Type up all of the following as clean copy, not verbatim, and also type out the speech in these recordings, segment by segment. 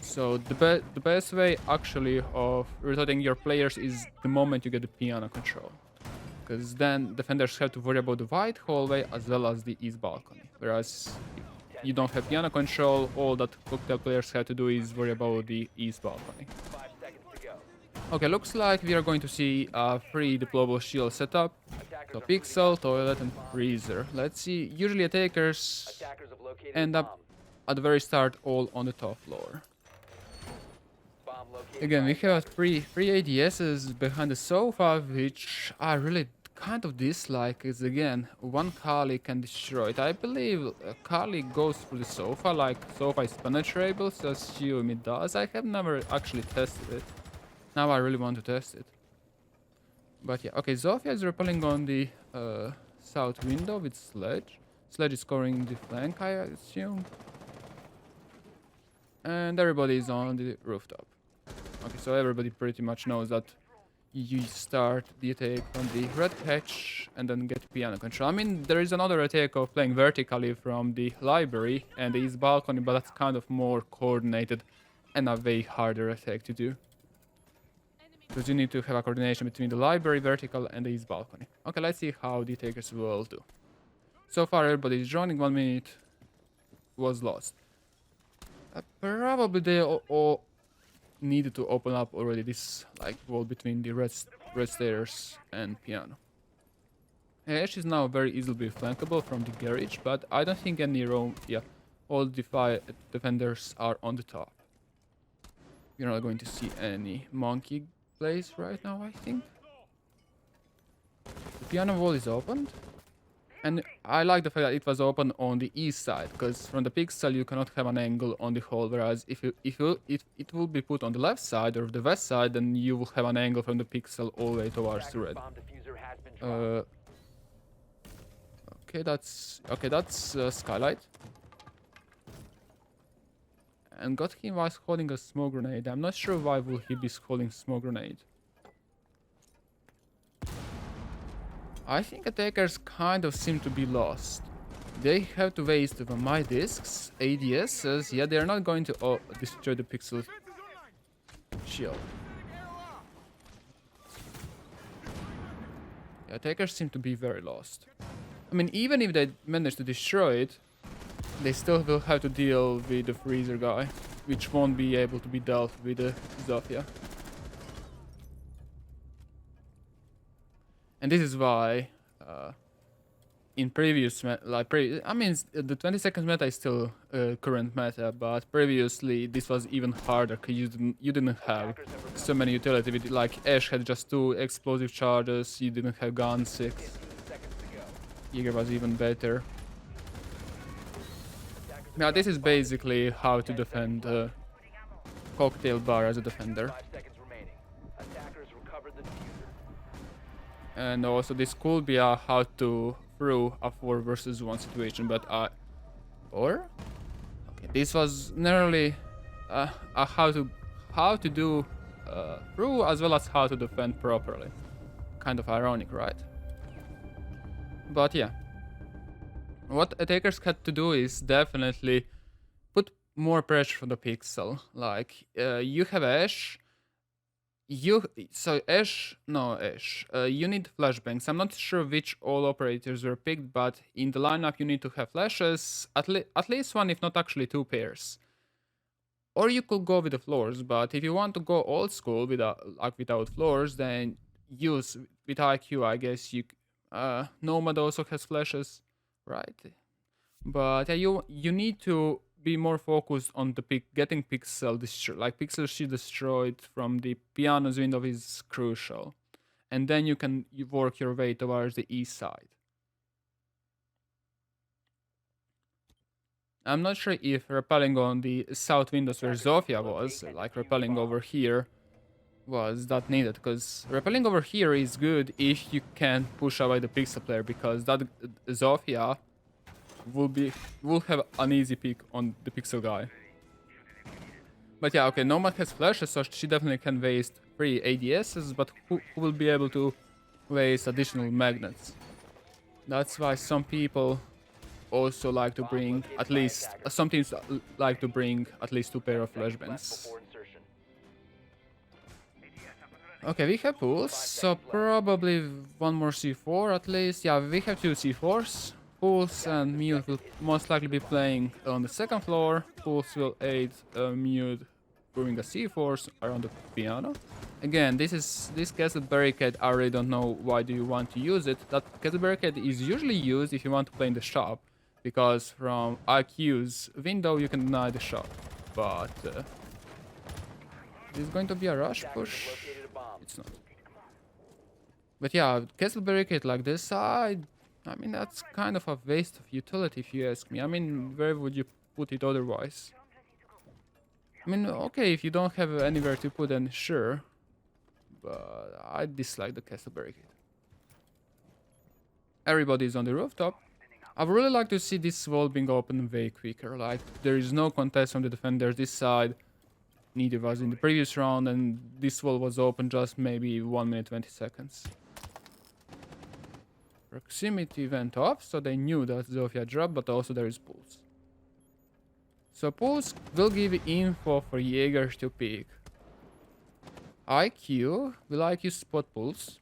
So the best way actually of rotating your players is the moment you get the piano control. Because then defenders have to worry about the wide hallway as well as the east balcony. Whereas if you don't have piano control, all that cocktail players have to do is worry about the east balcony. Okay, looks like we are going to see a free deployable shield setup. So pixel, toilet, and freezer. Let's see. Usually attackers end up at the very start all on the top floor. Again, we have three ADSs behind the sofa, which I really kind of dislike. Is again, one Kali can destroy it. I believe Kali goes through the sofa, like sofa is penetrable, so assume it does. I have never actually tested it. Now I really want to test it. But yeah, okay, Zofia is rappelling on the south window with Sledge. Sledge is covering the flank, I assume. And everybody is on the rooftop. Okay, so everybody pretty much knows that you start the attack on the red hatch and then get piano control. I mean, there is another attack of playing vertically from the library and the east balcony, but that's kind of more coordinated and a way harder attack to do. Because you need to have a coordination between the library vertical and the east balcony. Okay, let's see how the attackers will do. So far everybody is joining, 1 minute was lost. Probably they all needed to open up already this like wall between the red stairs and piano. Ash is now very easily flankable from the garage, but I don't think any roam. Yeah, all the 5 defenders are on the top. You're not going to see any monkey plays right now, I think. The piano wall is opened. And I like the fact that it was open on the east side, because from the pixel you cannot have an angle on the hole, whereas if it will be put on the left side or the west side, then you will have an angle from the pixel all the way towards the red. Okay, that's Skylight. And got him was holding a smoke grenade. I'm not sure why will he be holding smoke grenade. I think attackers kind of seem to be lost. They have to waste my discs, ADSs. Yeah, they're not going to destroy the pixel shield. Yeah, attackers seem to be very lost. I mean, even if they manage to destroy it, they still will have to deal with the freezer guy, which won't be able to be dealt with the Zofia. And this is why, in previous I mean, the 20 seconds meta is still current meta, but previously this was even harder because you didn't have so many utility. With, like Ash had just 2 explosive charges, you didn't have gun 6. Jaeger was even better. Now this is basically how to defend cocktail bar as a defender. And also this could be a how to through a 4 versus 1 situation, but or okay, this was nearly a how to do through as well as how to defend properly. Kind of ironic, right? But yeah, what attackers had to do is definitely put more pressure on the pixel. Like you have Ash. You need flashbangs. I'm not sure which all operators were picked, but in the lineup you need to have flashes, at least 1, if not actually 2 pairs. Or you could go with the floors, but if you want to go old school without floors, then use with IQ. I guess you Nomad also has flashes, right? But yeah, you need to be more focused on the getting pixel shield destroyed from the piano's window is crucial, and then you work your way towards the east side. I'm not sure if rappelling on the south windows where Zofia was, like rappelling over here, was that needed, because rappelling over here is good if you can push away the pixel player, because that Zofia will have an easy pick on the pixel guy. But yeah, okay, Nomad has flashes, so she definitely can waste 3 ADSs, but who will be able to waste additional magnets? That's why some people also like to bring at least some teams like to bring at least 2 pair of flashbangs. Okay, we have pools, so probably one more C4 at least. Yeah, we have 2 C4s. Pools and Mute will most likely be playing on the second floor. Pools will aid Mute during a C4s around the piano. Again, this castle barricade, I really don't know why do you want to use it. That castle barricade is usually used if you want to play in the shop, because from IQ's window you can deny the shop. But is it going to be a rush push? It's not. But yeah, castle barricade like this, I mean that's kind of a waste of utility if you ask me. I mean, where would you put it otherwise? I mean, okay, if you don't have anywhere to put, then sure. But I dislike the castle barricade. Everybody's on the rooftop. I would really like to see this wall being opened way quicker. Like, there is no contest from the defenders this side. Neither was in the previous round, and this wall was open just maybe 1 minute 20 seconds. Proximity went off, so they knew that Zofia dropped, but also there is pulse. So pulse will give info for Jaeger to pick. IQ will IQ spot pulse.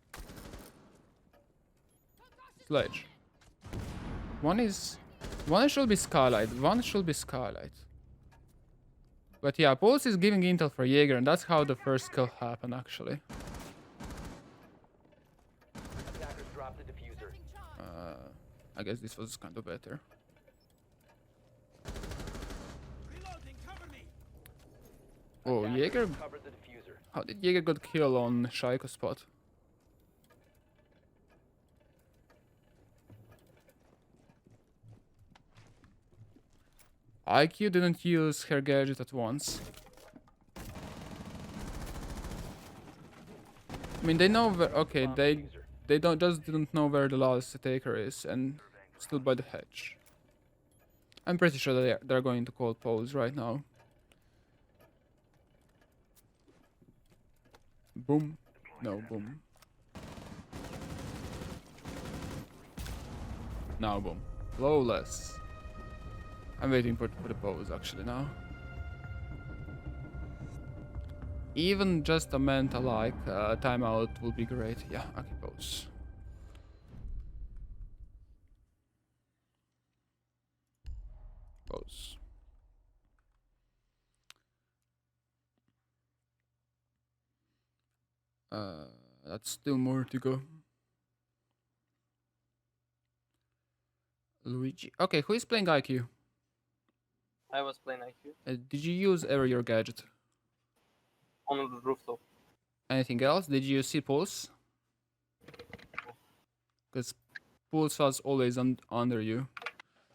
Sledge. One should be skylight. One should be skylight. But yeah, pulse is giving intel for Jaeger, and that's how the first kill happened actually. I guess this was kind of better. Oh, Jaeger. How did Jaeger got kill on Shaiko spot? IQ didn't use her gadget at once. I mean, they know where. Okay, they didn't know where the last attacker is and stood by the hedge. I'm pretty sure that they're going to call pause right now. Boom. No, boom. Now boom. Flawless. I'm waiting for the pause actually now. Even just a mental like timeout would be great. Yeah, okay, pause. Pause. That's still more to go. Luigi. Okay, who is playing IQ? I was playing IQ. Did you use ever your gadget? On the rooftop. Anything else? Did you see Pulse? Because Pulse was always under you.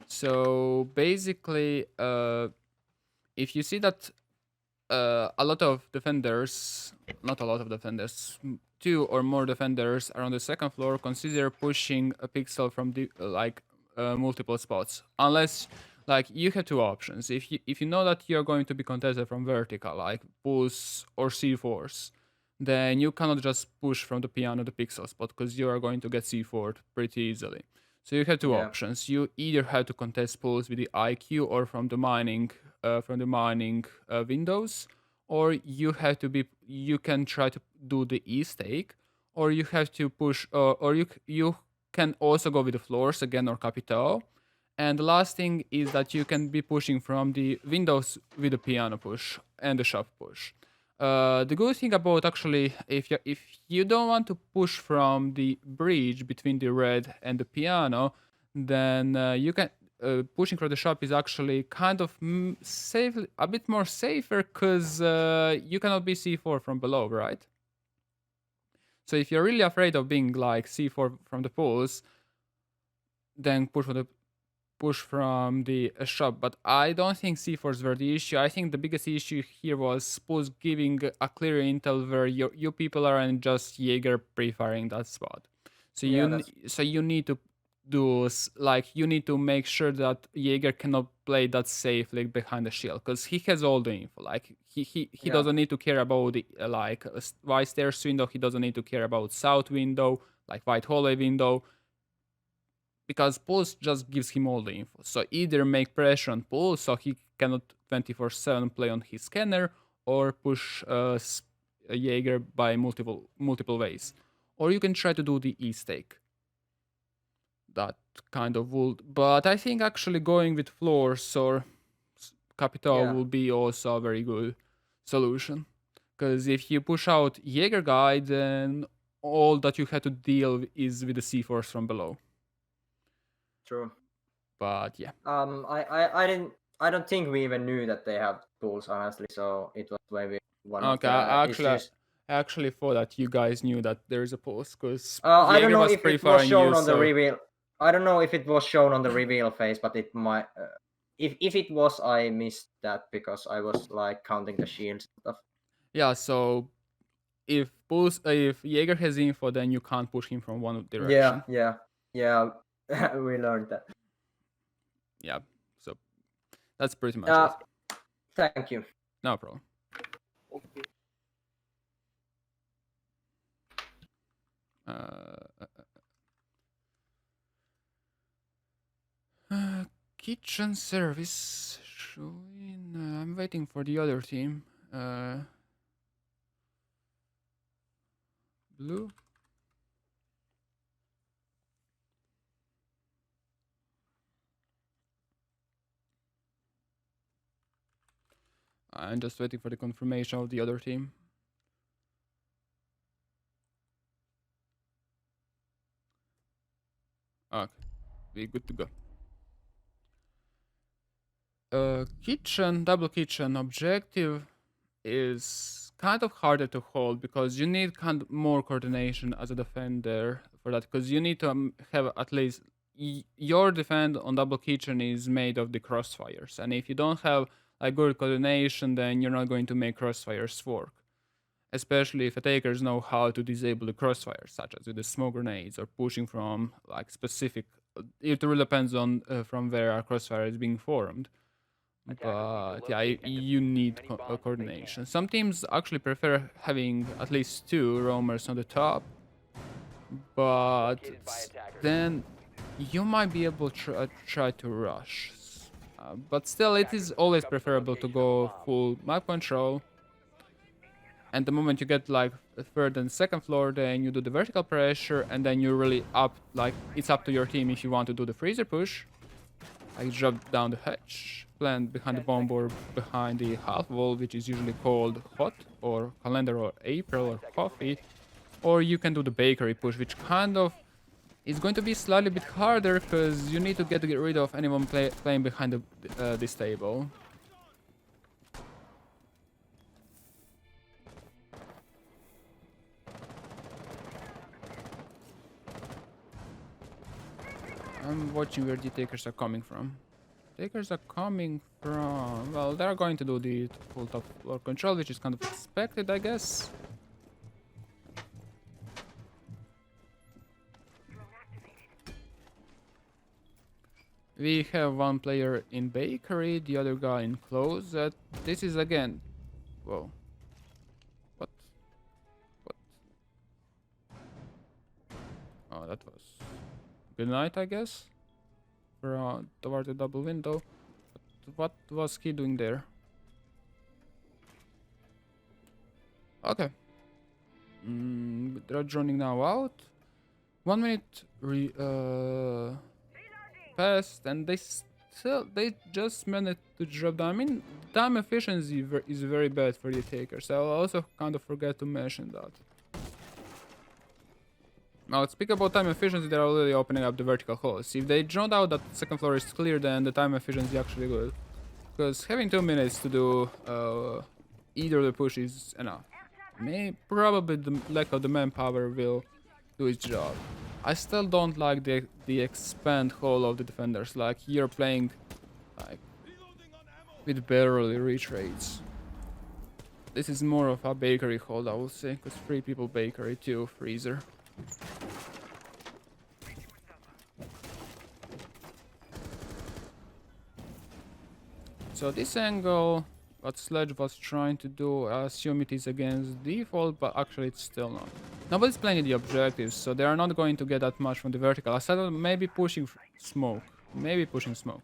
So basically, if you see that a lot of defenders, not a lot of defenders, 2 or more defenders are on the second floor, consider pushing a pixel from the multiple spots. Unless, like, you have 2 options. If you know that you're going to be contested from vertical, like Pulse or C4s, then you cannot just push from the piano the pixel spot, because you are going to get C4'd pretty easily. So you have 2 options. You either have to contest Pulse with the IQ or from the mining windows, or you can try to do the E stake, or you have to push, or you can also go with the floors again or Capitao. And the last thing is that you can be pushing from the windows with the piano push and the shop push. The good thing about actually, if you don't want to push from the bridge between the red and the piano, then you can pushing from the shop is actually kind of safe, a bit more safer, because you cannot be C4 from below, right? So if you're really afraid of being like C4 from the pulse, then push from the shop. But I don't think C4s were the issue. I think the biggest issue here was Pulse giving a clear intel where your people are and just Jaeger pre-firing that spot. So you need to do, like, you need to make sure that Jaeger cannot play that safely behind the shield, because he has all the info. Like, he doesn't need to care about the white stairs window. He doesn't need to care about south window, like white hallway window. because Pulse just gives him all the info. So either make pressure on Pulse so he cannot 24/7 play on his scanner, or push a Jaeger by multiple ways. Or you can try to do the E-stake. That kind of would, but I think actually going with floors or Capital will be also a very good solution. Because if you push out Jaeger guy, then all that you had to deal is with the C-force from below. True. But yeah. I don't think we even knew that they have tools, honestly. So it was maybe one of the I issues. actually thought that you guys knew that there is a pulse, because I don't know was if pretty it far was in shown use, on the so... reveal. I don't know if it was shown on the reveal phase, but it might. If it was, I missed that because I was like counting the shields and stuff. Yeah, so if Jaeger has info, then you can't push him from one direction. Yeah. We learned that. Yeah, so that's pretty much it. Thank you. No problem. Okay. Kitchen service showing. I'm waiting for the other team. Blue. I'm just waiting for the confirmation of the other team. Okay, we're good to go. Kitchen, double kitchen objective is kind of harder to hold because you need kind of more coordination as a defender for that, because you need to have at least your defend on double kitchen is made of the crossfires, and if you don't have a good coordination, then you're not going to make crossfires work, especially if attackers know how to disable the crossfires, such as with the smoke grenades or pushing from like specific. It really depends on from where a crossfire is being formed. But yeah, you need coordination. Some teams actually prefer having at least 2 roamers on the top, but then you might be able to try to rush. But still, it is always preferable to go full map control. And the moment you get like the 3rd and 2nd floor, then you do the vertical pressure, and then you're really up. Like, it's up to your team if you want to do the freezer push. I drop down the hatch, plant behind the bomb or behind the half wall, which is usually called hot or calendar or April or coffee. Or you can do the bakery push, which kind of is going to be slightly bit harder because you need to get rid of anyone playing behind this table. I'm watching where the takers are coming from. Takers are coming from... Well, they're going to do the full top floor control, which is kind of expected, I guess. We have one player in bakery, the other guy in closet. This is again... Whoa. What? Oh, that was... Good night, I guess? Toward the double window. But what was he doing there? Okay. They're droning now out. 1 minute passed, and they just managed to drop down. I mean, time efficiency is very bad for the takers. I'll also kind of forget to mention that. Now, let's speak about time efficiency. They're already opening up the vertical holes. If they drowned out that 2nd floor is clear, then the time efficiency is actually good. Because having 2 minutes to do either of the push is enough. Probably the lack of the manpower will do its job. I still don't like the expand hole of the defenders. Like, you're playing like with barely reach rates. This is more of a bakery hold, I would say, because 3 people bakery, 2 freezer. So this angle, what Sledge was trying to do, I assume it is against default, but actually it's still not. Nobody's playing the objectives, so they are not going to get that much from the vertical. I said maybe pushing smoke. Maybe pushing smoke.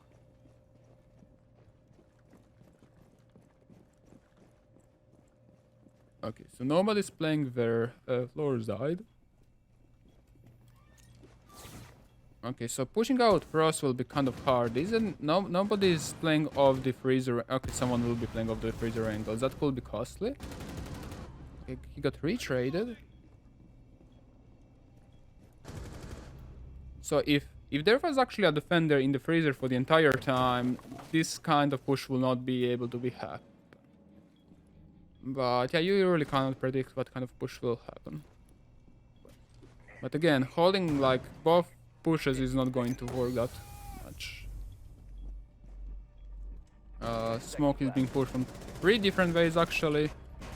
Okay, so nobody's playing their floors died. Okay, so pushing out frost will be kind of hard. Isn't nobody's playing off the freezer. Okay, someone will be playing off the freezer angles. That could be costly. Okay, he got retraded. So if there was actually a defender in the freezer for the entire time, this kind of push will not be able to be happen. But yeah, you really cannot predict what kind of push will happen. But again, holding like both pushes is not going to work that much. Smoke is being pushed from 3 different ways actually.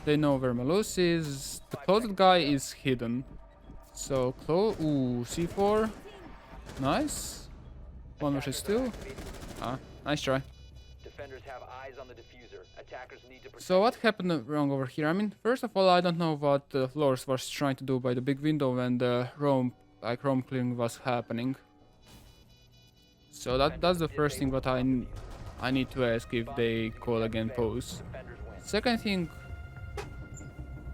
They know where Malus is. The closest guy is hidden. So ooh, C4. Nice. One was still. Ah, nice try. Defenders have eyes on the diffuser. Attackers need to So what happened wrong over here? I mean, first of all, I don't know what FLORES was trying to do by the big window when the roam clearing was happening. So that's the first thing what I need to ask if they call again pose. Second thing,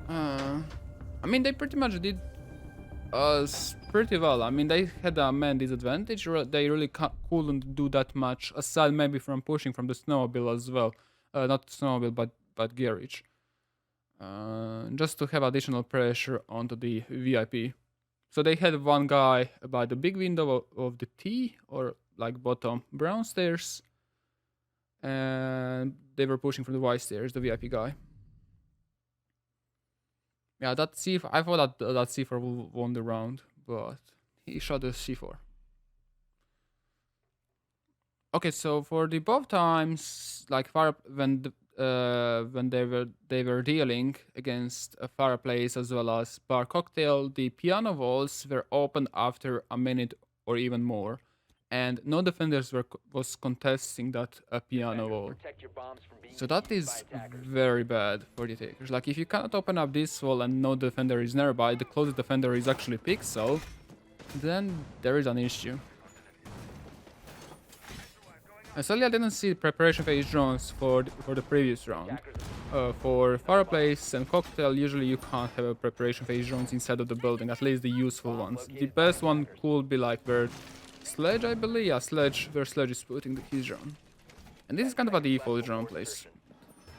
I mean they pretty much did us pretty well. I mean they had a man disadvantage. They really couldn't do that much aside maybe from pushing from the snowmobile as well. Not snowmobile but garage. Just to have additional pressure onto the VIP. So they had one guy by the big window of the T or like bottom brown stairs, and they were pushing from the white stairs, the VIP guy. Yeah, that C4, I thought that C4 won the round, but he shot the C4. Okay, so for the both times, like when they were dealing against a fireplace as well as bar cocktail, the piano walls were open after a minute or even more, and no defenders was contesting that piano wall. So that is very bad for the attackers. Like if you cannot open up this wall and no defender is nearby, the closest defender is actually Pixel, then there is an issue. Sadly, I didn't see preparation phase drones for the previous round. For fireplace and cocktail, usually you can't have a preparation phase drones inside of the building, at least the useful ones. The best one could be like where Sledge, I believe, yeah, Sledge, where Sledge is putting his drone. And this is kind of a default drone place.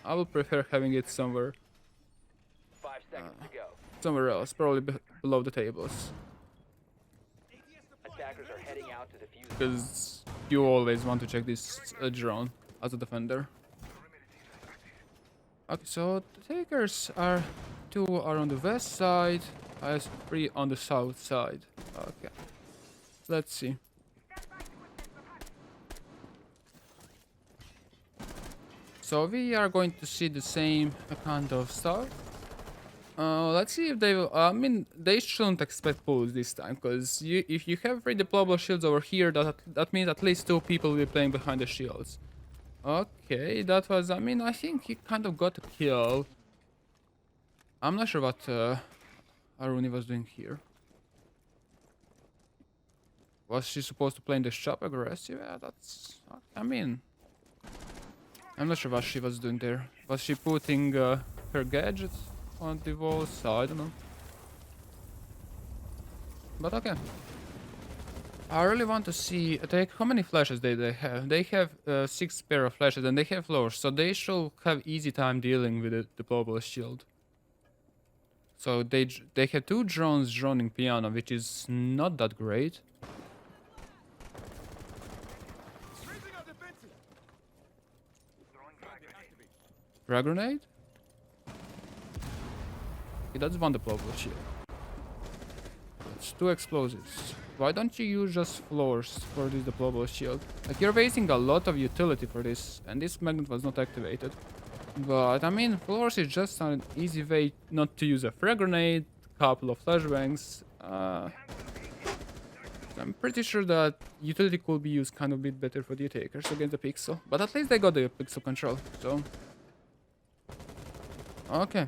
I will prefer having it somewhere else, probably below the tables. Attackers are heading out to defuse. Because you always want to check this drone as a defender. Okay, so the takers are 2 are on the west side, has 3 on the south side. Okay, let's see. So we are going to see the same kind of stuff. Let's see if they will. I mean, they shouldn't expect pulls this time, because if you have 3 deployable shields over here, that means at least 2 people will be playing behind the shields. Okay, that was. I mean, I think he kind of got a kill. I'm not sure what Aruni was doing here. Was she supposed to play in the shop aggressive? Yeah, that's. I mean, I'm not sure what she was doing there. Was she putting her gadgets on the walls? So I don't know. But okay. I really want to see how many flashes they have. They have 6 pair of flashes and they have floors, so they should have easy time dealing with the deployable shield. So they have 2 drones droning piano, which is not that great. Frag grenade? Okay, that's one deployable shield. It's 2 explosives. Why don't you use just floors for this deployable shield? Like, you're wasting a lot of utility for this, and this magnet was not activated. But, I mean, floors is just an easy way not to use a frag grenade, couple of flashbangs. I'm pretty sure that utility could be used kind of a bit better for the attackers against the pixel. But at least they got the pixel control, so... Okay.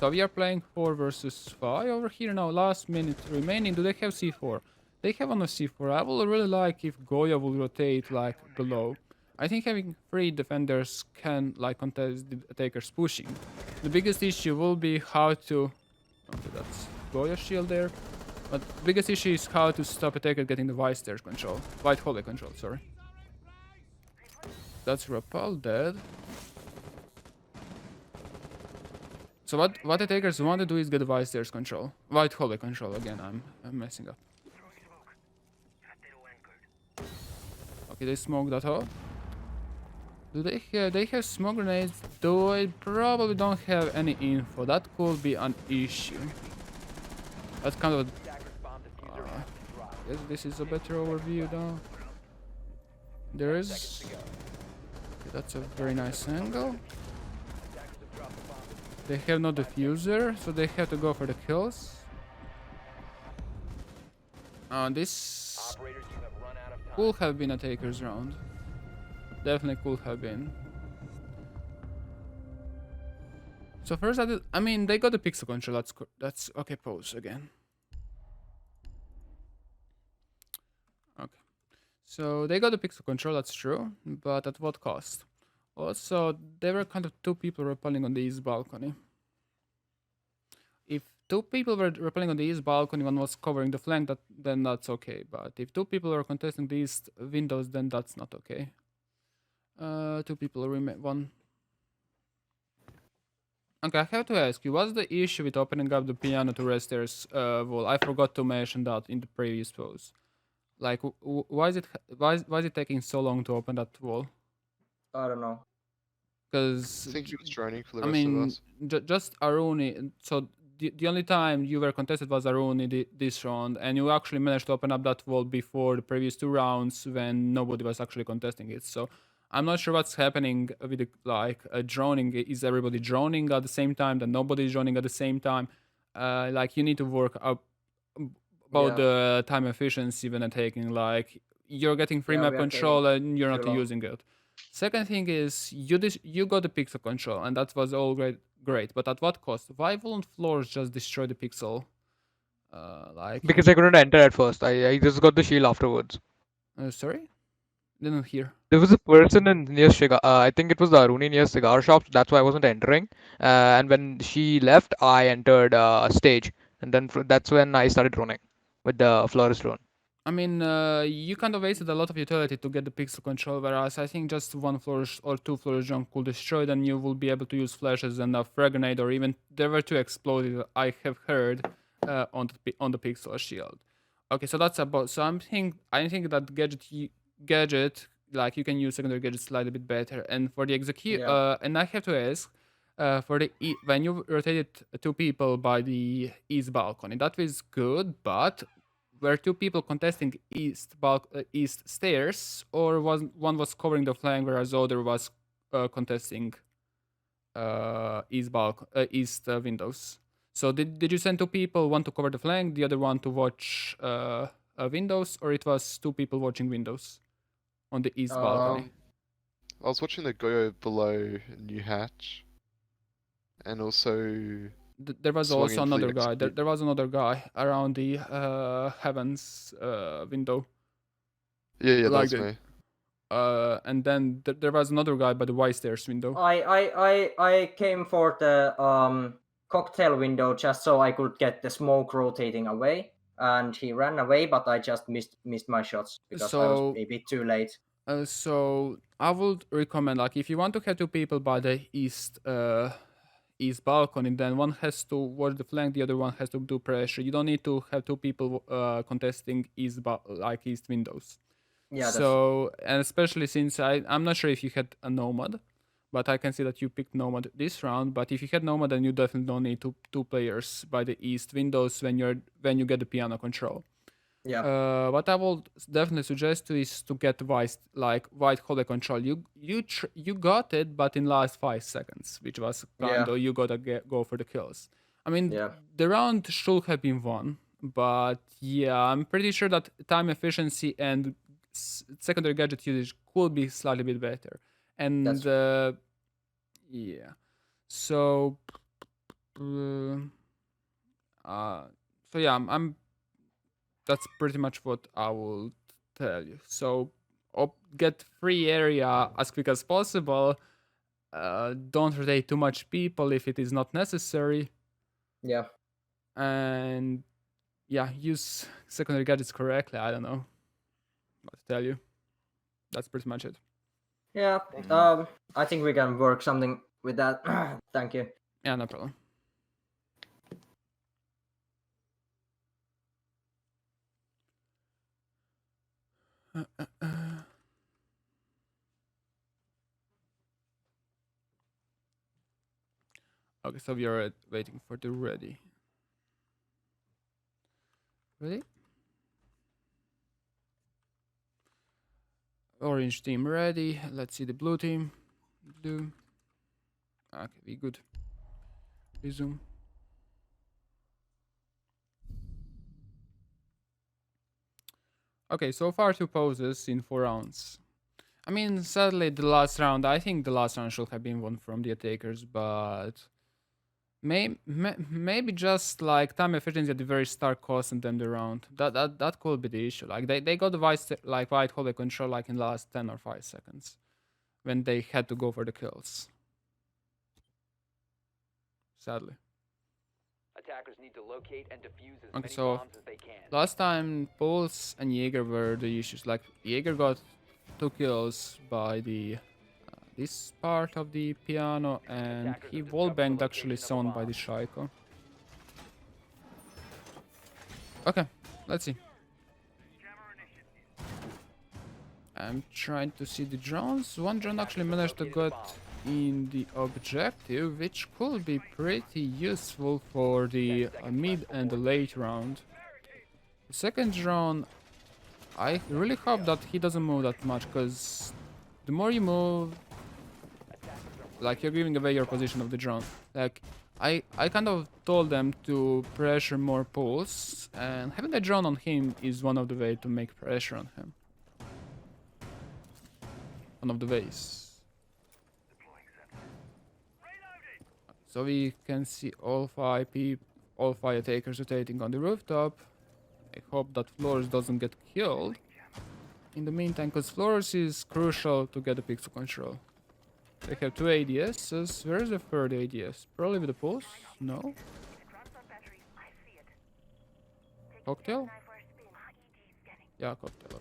So we are playing 4 versus 5 over here now. Last minute remaining. Do they have C4? They have on a C4. I would really like if Goya will rotate like below. I think having 3 defenders can like contest the attackers pushing. The biggest issue will be how to... Okay, that's Goya shield there. But the biggest issue is how to stop attacker getting the white stairs control. White hallway control, sorry. That's Rapal dead. So what attackers want to do is get the white stairs control. White hallway control again, I'm messing up. Okay, they smoked that off. Do they have smoke grenades? Though I probably don't have any info. That could be an issue. That's kind of yes, this is a better overview though. There is... Okay, that's a very nice angle. They have no diffuser, so they have to go for the kills. This could have been a taker's round. Definitely could have been. So first I mean, they got the pixel control, that's okay, pause again. Okay. So they got the pixel control, that's true, but at what cost? Also, there were kind of 2 people rappelling on the east balcony. If 2 people were rappelling on the east balcony, one was covering the flank, then that's okay. But if 2 people are contesting the east windows, then that's not okay. 2 people remain. 1. Okay, I have to ask you, what's the issue with opening up the piano to red stairs wall? I forgot to mention that in the previous pose. Like, why is it taking so long to open that wall? I don't know. Because I think he was training for the I rest of mean, us. just Aruni. So the only time you were contested was Aruni this round, and you actually managed to open up that wall before the previous 2 rounds when nobody was actually contesting it. So I'm not sure what's happening with the, like droning. Is everybody droning at the same time? Then nobody is droning at the same time. Like you need to work up about the time efficiency when taking. Like you're getting free map control and you're not using it. Second thing is you got the pixel control and that was all great. But at what cost? Why won't FLORES just destroy the pixel? Like because I couldn't enter at first. I just got the shield afterwards. Sorry, didn't hear. There was a person in near cigar. I think it was the Aruni near cigar shop. That's why I wasn't entering. And when she left, I entered stage, and then that's when I started running with the FLORES drone. I mean, you kind of wasted a lot of utility to get the pixel control, whereas I think just 1 FLORES or 2 FLORES drone could destroy, then you will be able to use flashes and a frag grenade, or even there were 2 exploded. I have heard on the pixel shield. Okay, so that's about. So I think that gadget like you can use secondary gadgets slightly bit better, and for the execute. And I have to ask. For the when you rotated 2 people by the east balcony, that was good, but were 2 people contesting east stairs, or one was covering the flank whereas the other was contesting east windows? So did you send 2 people, one to cover the flank, the other one to watch windows, or it was 2 people watching windows on the east balcony? I was watching the Goyo below New Hatch, and also there was also another guy. There was another guy around the heavens window. Yeah, like that's me. And then there was another guy by the white stairs window. I came for the cocktail window just so I could get the smoke rotating away, and he ran away, but I just missed my shots because I was a bit too late. So I would recommend, like, if you want to have 2 people by the east balcony, then one has to watch the flank, the other one has to do pressure. You don't need to have 2 people contesting east windows. Yeah. So, and especially since I'm not sure if you had a nomad, but I can see that you picked nomad this round. But if you had nomad, then you definitely don't need 2 players by the east windows when you get the piano control. Yeah. What I will definitely suggest is to get white hallway control. You got it, but in last 5 seconds, which was kind of you gotta go for the kills. I mean, the round should have been won, but yeah, I'm pretty sure that time efficiency and secondary gadget usage could be slightly bit better. And yeah, so So yeah, that's pretty much what I will tell you. So get free area as quick as possible. Don't rotate too much people if it is not necessary. Yeah. And yeah, use secondary gadgets correctly. I don't know what to tell you. That's pretty much it. Yeah. I think we can work something with that. Thank you. Yeah, no problem. Okay, so we are waiting for the ready. Ready? Orange team ready. Let's see the blue team. Blue. Okay, we good. Resume. Okay, so far 2 poses in 4 rounds. I mean, sadly, I think the last round should have been won from the attackers, but maybe just like time efficiency at the very start costing them the round. That could be the issue. Like they got the white hallway control like in the last 10 or 5 seconds when they had to go for the kills. Sadly. Attackers need to locate and defuse as Okay, many so bombs as they can. last time Pulse and Jaeger were the issues. Like Jaeger got 2 kills by the this part of the piano, and he wallbanged actually sewn by the Shaiko. Okay, let's see. I'm trying to see the drones. One drone actually managed to get in the objective, which could be pretty useful for the mid and the late round. The second drone, I really hope that he doesn't move that much, because the more you move, like you're giving away your position of the drone. Like I kind of told them to pressure more pulls, and having a drone on him is one of the ways to make pressure on him. One of the ways. So we can see all 5 attackers rotating on the rooftop. I hope that FLORES doesn't get killed in the meantime, because FLORES is crucial to get the pixel control. They have 2 ADSs. Where is the third ADS? Probably with the pulse? No? Cocktail? Yeah, cocktail.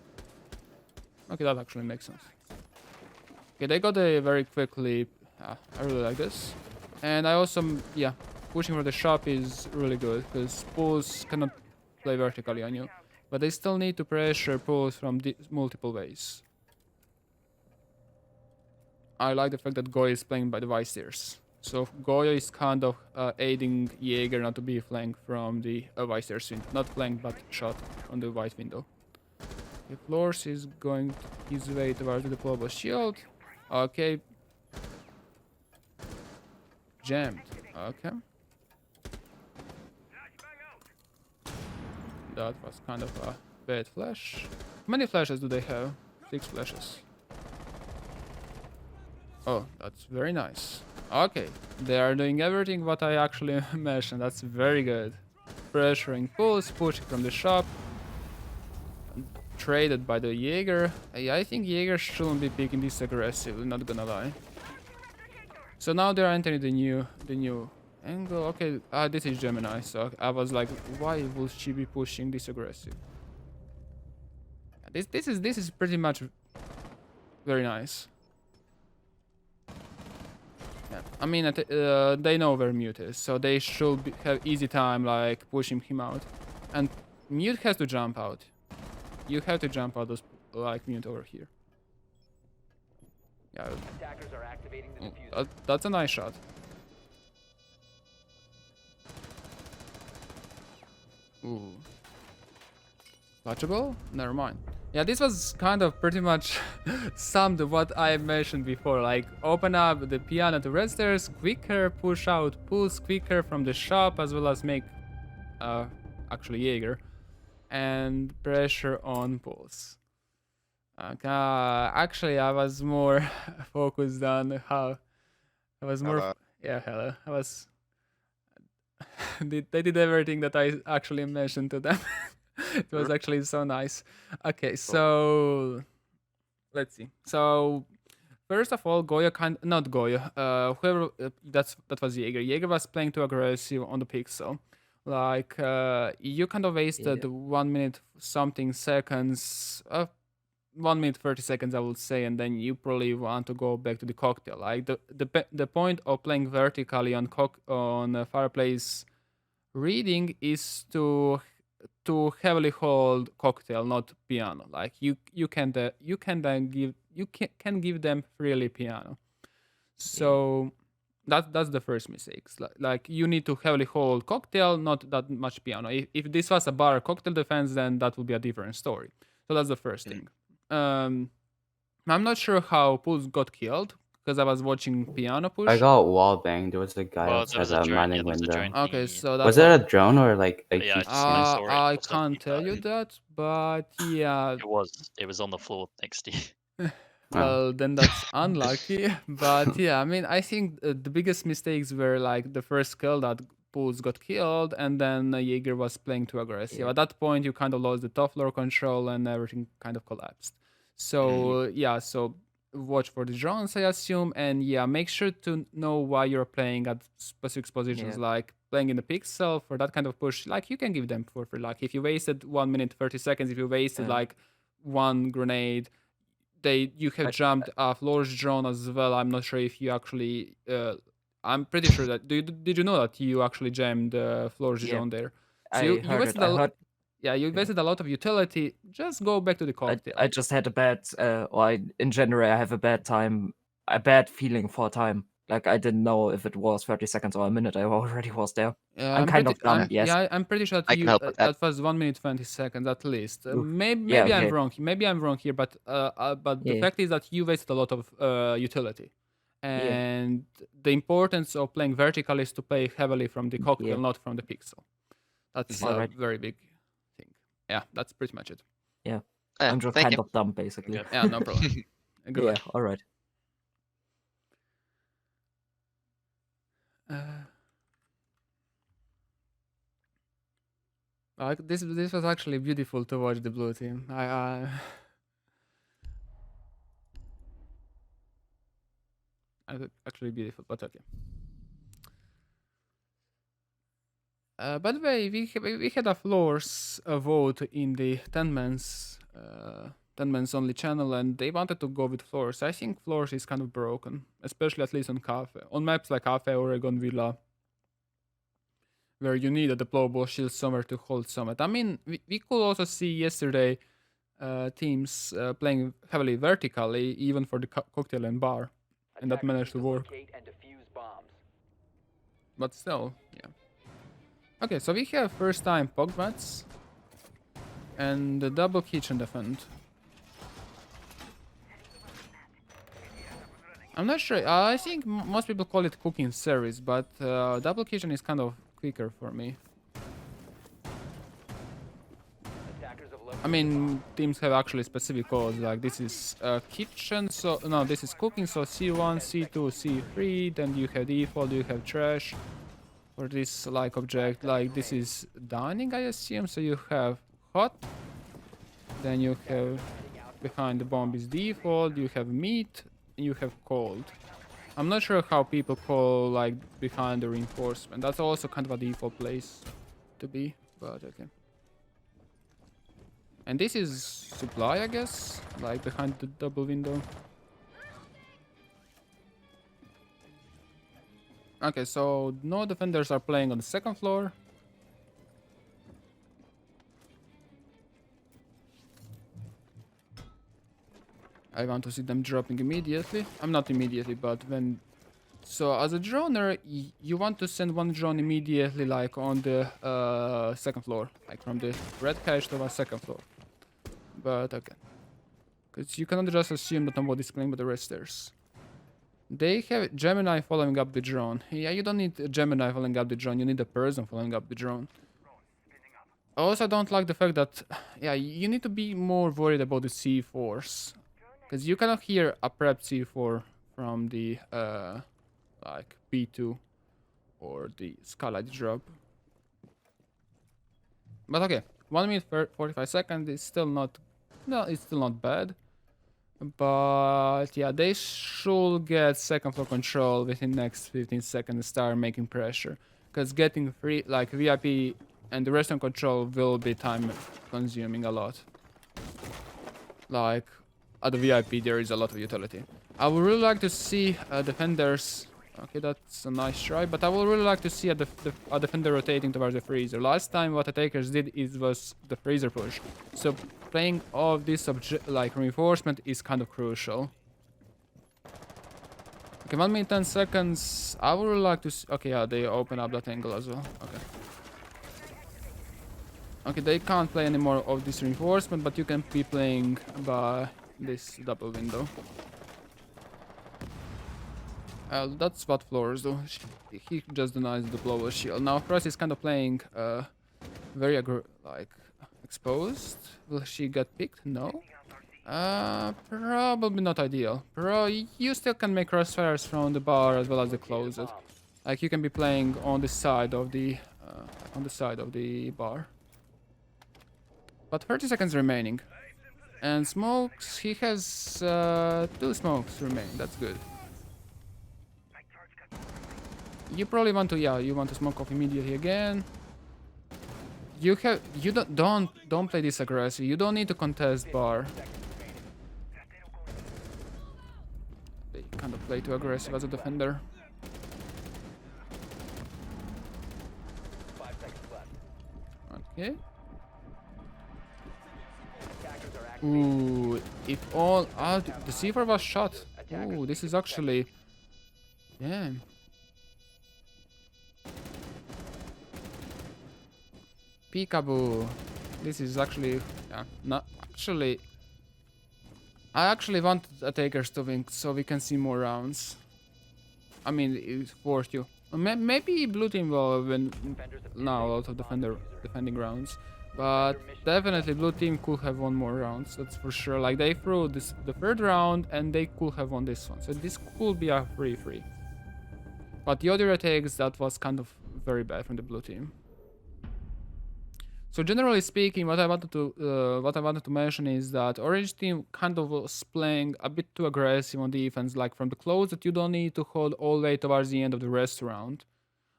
Okay, that actually makes sense. Okay, they got a very quick leap. I really like this. And I also, yeah, pushing for the shop is really good, because pulse cannot play vertically on you. But they still need to pressure pulse from multiple ways. I like the fact that Goya is playing by the white stairs. So Goya is kind of aiding Jaeger not to be flanked from the white stairs window. Not flanked, but shot on the white window. Okay, FLORES is going his way towards the deployable shield. Okay. Jammed. Okay. That was kind of a bad flash. How many flashes do they have? 6 flashes. Oh, that's very nice. Okay, they are doing everything what I actually mentioned. That's very good. Pressuring pulse, pushing from the shop. Traded by the Jaeger. I think Jaeger shouldn't be picking this aggressively, not gonna lie. So now they're entering the new angle. Okay, this is Gemini, so I was like, why would she be pushing this aggressive? This is pretty much very nice. Yeah, I mean, they know where Mute is, so they should have easy time like pushing him out. And Mute has to jump out. You have to jump out those like Mute over here. Yeah. Attackers are activating the diffuser. That's a nice shot. Ooh. Touchable? Never mind. Yeah, this was kind of pretty much summed what I mentioned before. Like, open up the piano to red stairs quicker, push out pulse quicker from the shop, as well as make actually Jaeger, and pressure on pulse. Actually, I was more focused on how I was more. Hello. Yeah, hello. They did everything that I actually mentioned to them. It was actually so nice. Okay, so let's see. So first of all, Goya not Goya. Whoever that was Jaeger. Jaeger was playing too aggressive on the pixel. Like you kind of wasted 1 minute something seconds. 1 minute 30 seconds I would say, and then you probably want to go back to the cocktail. Like the point of playing vertically on fireplace reading is to heavily hold cocktail, not piano. Like you can give them freely piano. So that's the first mistakes. Like you need to heavily hold cocktail, not that much piano. If this was a bar cocktail defense, then that would be a different story. So that's the first thing. I'm not sure how Pulse got killed because I was watching piano push. I got wall banged. There was a guy Well, there outside was a that drone. mining Yeah, there was a window. drone. Okay, so that Was it a drone or like a Yeah, heat it's I saw it. I Also, can't tell you that, but yeah. It was on the floor next to you. Well, then that's unlucky. But yeah, I mean, I think the biggest mistakes were like the first kill that Pulse got killed, and then Jaeger was playing too aggressive. At that point, you kind of lost the top floor control, and everything kind of collapsed. So yeah, so watch for the drones, I assume, and yeah, make sure to know why you're playing at specific positions, like playing in the pixel for that kind of push. Like you can give them for free. Like if you wasted 1 minute 30 seconds, if you wasted like one grenade. You have jumped a FLORES drone as well. I'm not sure if you actually. I'm pretty sure that. Did you know that you actually jammed FLORES drone there? So you wasted you wasted a lot of utility. Just go back to the cocktail. I just had a bad, in general, I have a bad feeling for time. Like I didn't know if it was 30 seconds or a minute. I already was there. I'm kind of dumb. Yes. Yeah, I'm pretty sure that that was 1 minute 20 seconds at least. Maybe I'm wrong. Maybe I'm wrong here, but the fact is that you wasted a lot of utility, and the importance of playing vertical is to play heavily from the cocktail, not from the pixel. That's a very big thing. Yeah, that's pretty much it. Yeah, I'm just kind of dumb, basically. Yeah, no problem. Yeah, all right. This was actually beautiful to watch the blue team. Actually beautiful, but okay. By the way, we had a FLORES vote in the 10 men's only channel, and they wanted to go with FLORES. I think FLORES is kind of broken, especially at least on Kafe. On maps like Kafe, Oregon, Villa, where you need a deployable shield somewhere to hold summit. I mean, we could also see yesterday teams playing heavily vertically, even for the cocktail and bar, and that managed to work. But still, yeah. Okay, so we have first time POG mats and the double kitchen defend. I'm not sure. I think most people call it cooking service, but double kitchen is kind of quicker for me. I mean, teams have actually specific codes, like this is kitchen, so no, this is cooking, so C1, C2, C3, then you have default, you have trash. For this like object, like this is dining, I assume, so you have hot, then you have behind the bomb is default, you have meat, and you have cold. I'm not sure how people call like behind the reinforcement. That's also kind of a default place to be, but okay. And this is supply, I guess, like behind the double window. Okay, so no defenders are playing on the second floor. I want to see them dropping immediately. I'm not immediately, but when... So as a droner, you want to send one drone immediately, like on the second floor. Like from the red cache to the second floor. But okay. Because you cannot just assume that nobody's playing with the resters. They have Gemini following up the drone. Yeah, you don't need a Gemini following up the drone, you need a person following up the drone. I also don't like the fact that, yeah, you need to be more worried about the C4s. Because you cannot hear a prep C4 from the, like, P2. or the skylight drop. But okay, 1 minute 45 seconds is still not, no, it's still not bad. But yeah, they should get second floor control within next 15 seconds and start making pressure. Because getting free, like VIP and the restaurant control will be time consuming a lot. Like at the VIP there is a lot of utility. I would really like to see defenders. Okay, that's a nice try, but I would really like to see a defender rotating towards the freezer. Last time what attackers did was the freezer push. So playing all of this like reinforcement is kind of crucial. Okay, 1 minute 10 seconds. I would really like to see, okay, yeah, they open up that angle as well. Okay. Okay, they can't play any more of this reinforcement, but you can be playing by this double window. That's what FLORES do. He just denies the blower shield. Now FLORES is kind of playing very like exposed. Will she get picked? No. Probably not ideal. You still can make crossfires from the bar as well as the closet. Like you can be playing on the side of the bar. But 30 seconds remaining. And smokes, he has 2 smokes remaining. That's good. You probably want to, yeah, you want to smoke off immediately again. You don't play this aggressive. You don't need to contest bar. They kind of play too aggressive as a defender. 5 seconds left. Okay. Ooh, if all the C4 was shot. Ooh, this is actually, damn. Peekaboo. This is actually, yeah, not actually. I actually want attackers to win so we can see more rounds. I mean, it's forced you. Maybe blue team will win now a lot of defending rounds, but definitely blue team could have won more rounds. That's for sure. Like they threw the 3rd round and they could have won this one, so this could be a 3-3. But the other attacks, that was kind of very bad from the blue team. So generally speaking, what I wanted to mention is that orange team kind of was playing a bit too aggressive on defense. Like from the closet, you don't need to hold all the way towards the end of the restaurant.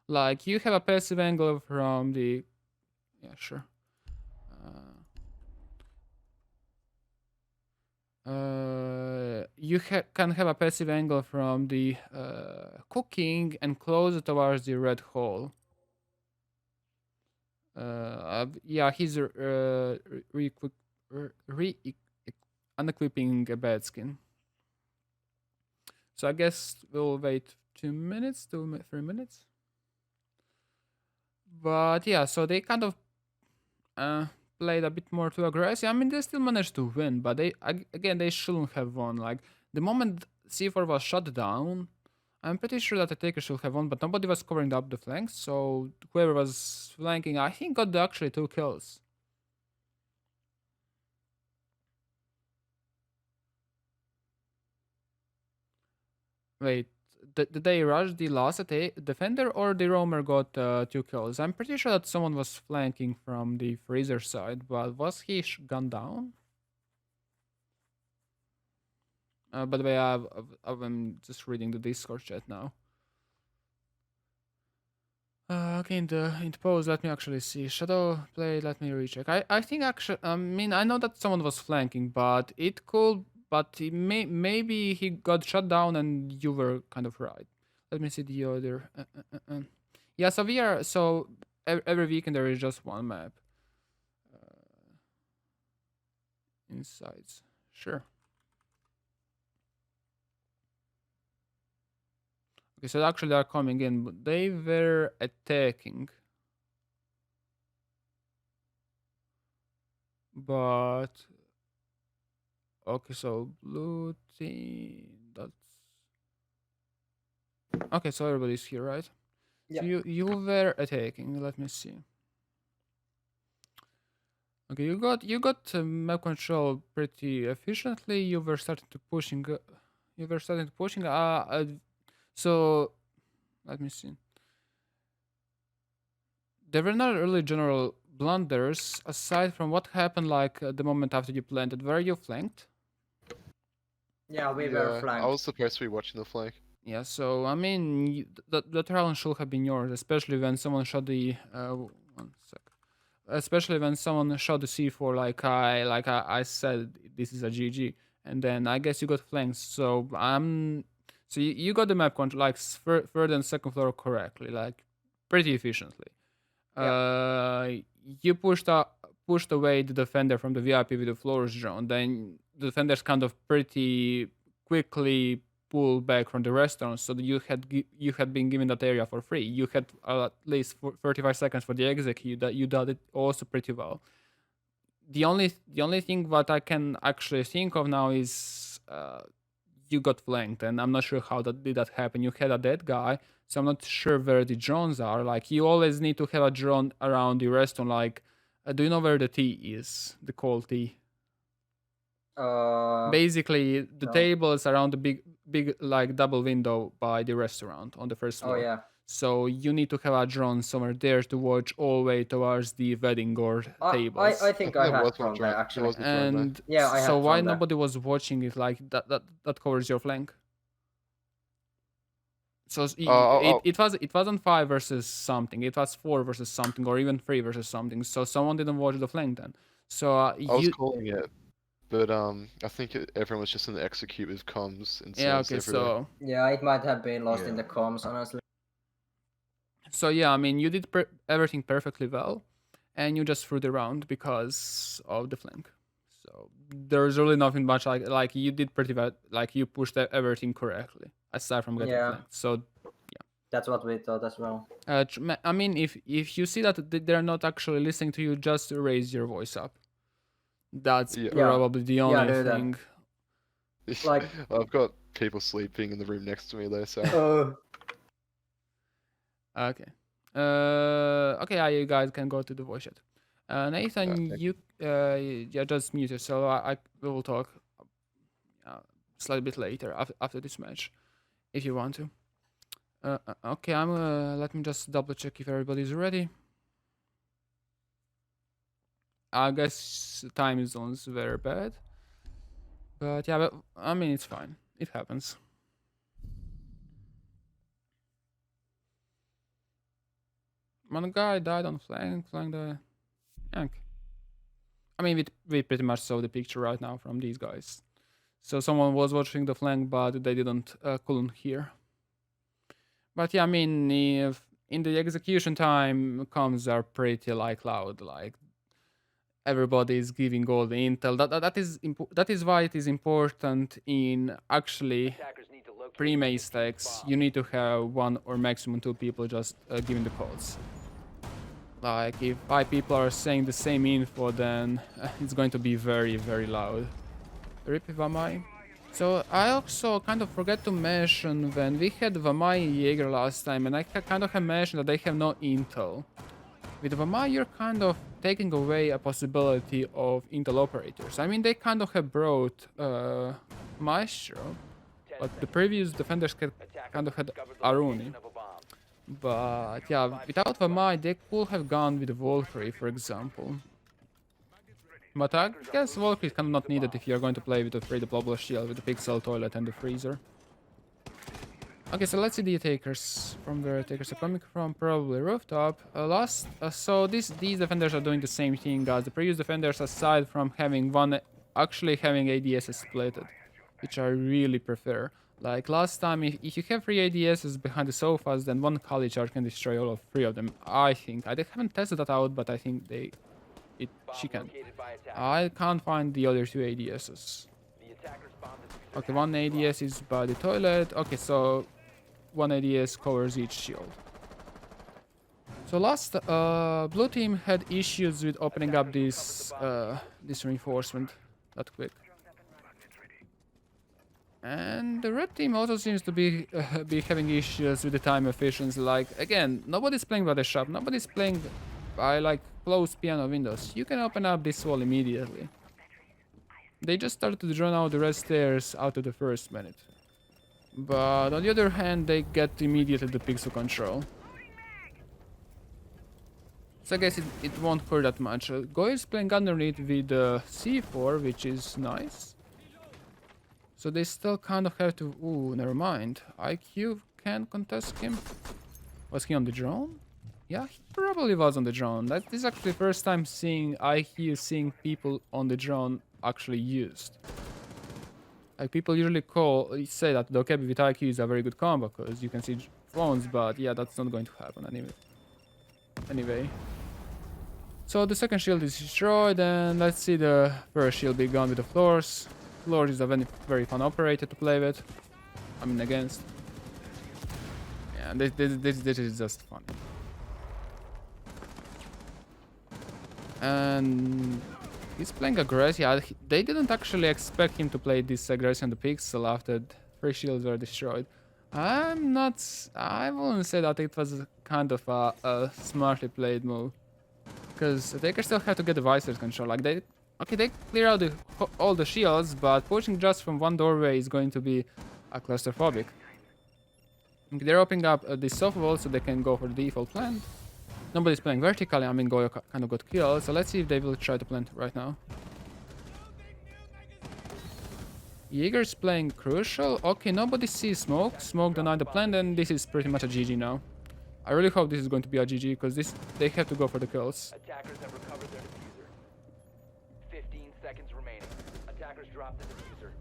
Like you have a passive angle from the, yeah, sure. You can have a passive angle from the cooking and close it towards the red hole. Yeah, he's unequipping a bad skin. So I guess we'll wait 2 minutes, 3 minutes. But yeah, so they kind of played a bit more too aggressive. I mean, they still managed to win, but they shouldn't have won. Like the moment C4 was shut down, I'm pretty sure that the attacker should have won, but nobody was covering up the flanks, so whoever was flanking, I think, got actually 2 kills. Wait, did they rush the last defender or the roamer got 2 kills? I'm pretty sure that someone was flanking from the freezer side, but was he gunned down? By the way, I'm just reading the Discord chat now. Okay, in the pose, let me actually see. Shadow play, let me recheck. I think actually, I mean, I know that someone was flanking, but it could, but maybe he got shut down and you were kind of right. Let me see the other. Yeah, so every weekend there is just one map. Insides, sure. Okay, so actually they are coming in, but they were attacking. But okay, so blue team, that's okay, so everybody's here, right? Yeah. So you were attacking, let me see. Okay, you got map control pretty efficiently. You were starting to pushing. So let me see. there were not really general blunders aside from what happened like the moment after you planted. Were you flanked? Yeah, we were I flanked. was supposed to be watching the flank. Yeah, so I mean, the challenge should have been yours, especially when someone shot the 1 sec. Especially when someone shot the C4 like I said, this is a GG, and then I guess you got flanked. So you got the map control like third and second floor correctly, like pretty efficiently. You pushed away the defender from the VIP with the FLORES drone. Then the defenders kind of pretty quickly pull back from the restaurant, so that you had been given that area for free. You had at least 35 seconds for the execute. That you did it also pretty well. The only thing that I can actually think of now is you got flanked, and I'm not sure how did that happen. You had a dead guy, so I'm not sure where the drones are. Like you always need to have a drone around the restaurant. Like, do you know where the T is? The cold T. Basically, the no. table is around the big like double window by the restaurant on the first floor. Oh yeah. So you need to have a drone somewhere there to watch all the way towards the wedding or tables. I think I there had was from one there drone. actually. There was a drone there. And Yeah, I had so why from there. nobody was watching it? Like that covers your flank. So it wasn't 5 versus something. It was 4 versus something, or even 3 versus something. So someone didn't watch the flank then. So I was calling it, but I think everyone was just in the execute with comms and yeah, sounds okay, everywhere. so Yeah, it might have been lost in Yeah. the comms, honestly. so yeah, I mean you did everything perfectly well, and you just threw the round because of the flank. So there's really nothing much like you did pretty well. Like you pushed everything correctly aside from getting Yeah. flanked. So That's what we thought as well. I mean, if you see that they're not actually listening to you, just raise your voice up. That's Yeah. probably the only do that. thing. Like- I've got people sleeping in the room next to me though, so Okay. Okay, yeah, you guys can go to the voice chat. Nathan, thank you just mute yourself. We will talk slightly bit later after this match, if you want to. Okay, let me just double check if everybody's ready. I guess time zones were bad, but yeah, but I mean it's fine. It happens. One guy died on flank the yank. I mean, we pretty much saw the picture right now from these guys. So someone was watching the flank, but they couldn't hear. But yeah, I mean, if in the execution time, comms are pretty loud. Like everybody is giving all the intel. That is why it is important in actually pre-maze stacks. You need to have 1 or maximum 2 people just giving the calls. Like if 5 people are saying the same info, then it's going to be very, very loud. Rip Vamai. So I also kind of forgot to mention when we had Vamai and Jaeger last time, and I kind of have mentioned that they have no intel. With Vamai, you're kind of taking away a possibility of intel operators. I mean, they kind of have brought Maestro, but the previous defenders kind of had Aruni. But yeah, without Vamai, they could have gone with Valkyrie, for example. But I guess Valkyrie is kind of not needed if you're going to play with the free deployable shield, with the pixel toilet and the freezer. Okay, so let's see the attackers. From where attackers are coming from, probably rooftop. So these defenders are doing the same thing as the previous defenders, aside from having actually having ADSs splitted, which I really prefer. Like last time, if you have 3 ADSs behind the sofas, then 1 Kali charge can destroy all 3 of them. I think. I haven't tested that out, but I think she can. I can't find the other 2 ADSs. Okay, 1 ADS is by the toilet. Okay, so 1 ADS covers each shield. So blue team had issues with opening up this reinforcement that quick. And the red team also seems to be having issues with the time efficiency. Like, again, nobody's playing by the shop, nobody's playing by like closed piano windows. You can open up this wall immediately. They just started to drone out the red stairs out of the first minute. But on the other hand, they get immediately the pixel control. So I guess it won't hurt that much. Goy is playing underneath with C4, which is nice. So they still kind of have to... Ooh, never mind. IQ can contest him. Was he on the drone? Yeah, he probably was on the drone. That is actually the first time seeing IQ seeing people on the drone actually used. Like people usually say that the Kafe with IQ is a very good combo because you can see drones, but yeah, that's not going to happen anyway. So the second shield is destroyed, and let's see the first shield be gone with the floors. Floors is a very fun operator to play with. I mean against. Yeah, this is just fun. And he's playing aggressive. They didn't actually expect him to play this aggression on the pixel after 3 shields were destroyed. I wouldn't say that it was kind of a smartly played move. Because they can still have to get the visor control. Like they clear out all the shields, but pushing just from one doorway is going to be a claustrophobic. They're opening up the soft wall so they can go for the default plant. Nobody's playing vertically. I mean, Goyo kind of got killed, so let's see if they will try to plant right now. Jaeger's playing crucial. Okay, nobody sees smoke. Smoke denied the plant, and this is pretty much a GG now. I really hope this is going to be a GG because they have to go for the kills. Attackers have recovered their diffuser. 15 seconds remaining. Attackers dropped the diffuser.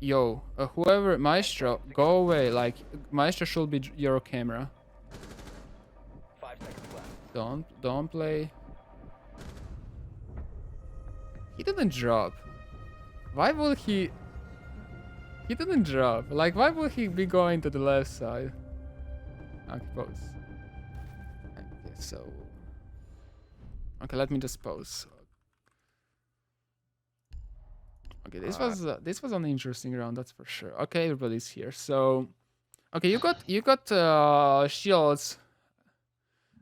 Yo, whoever, Maestro, go away. Like, Maestro should be your camera. 5 seconds left. Don't play. He didn't drop. Why would he? He didn't drop. Like, why would he be going to the left side? Okay, pose. Okay, so. Okay, let me just pause. Okay, this was an interesting round, that's for sure. Okay, everybody's here. So, okay, you got shields.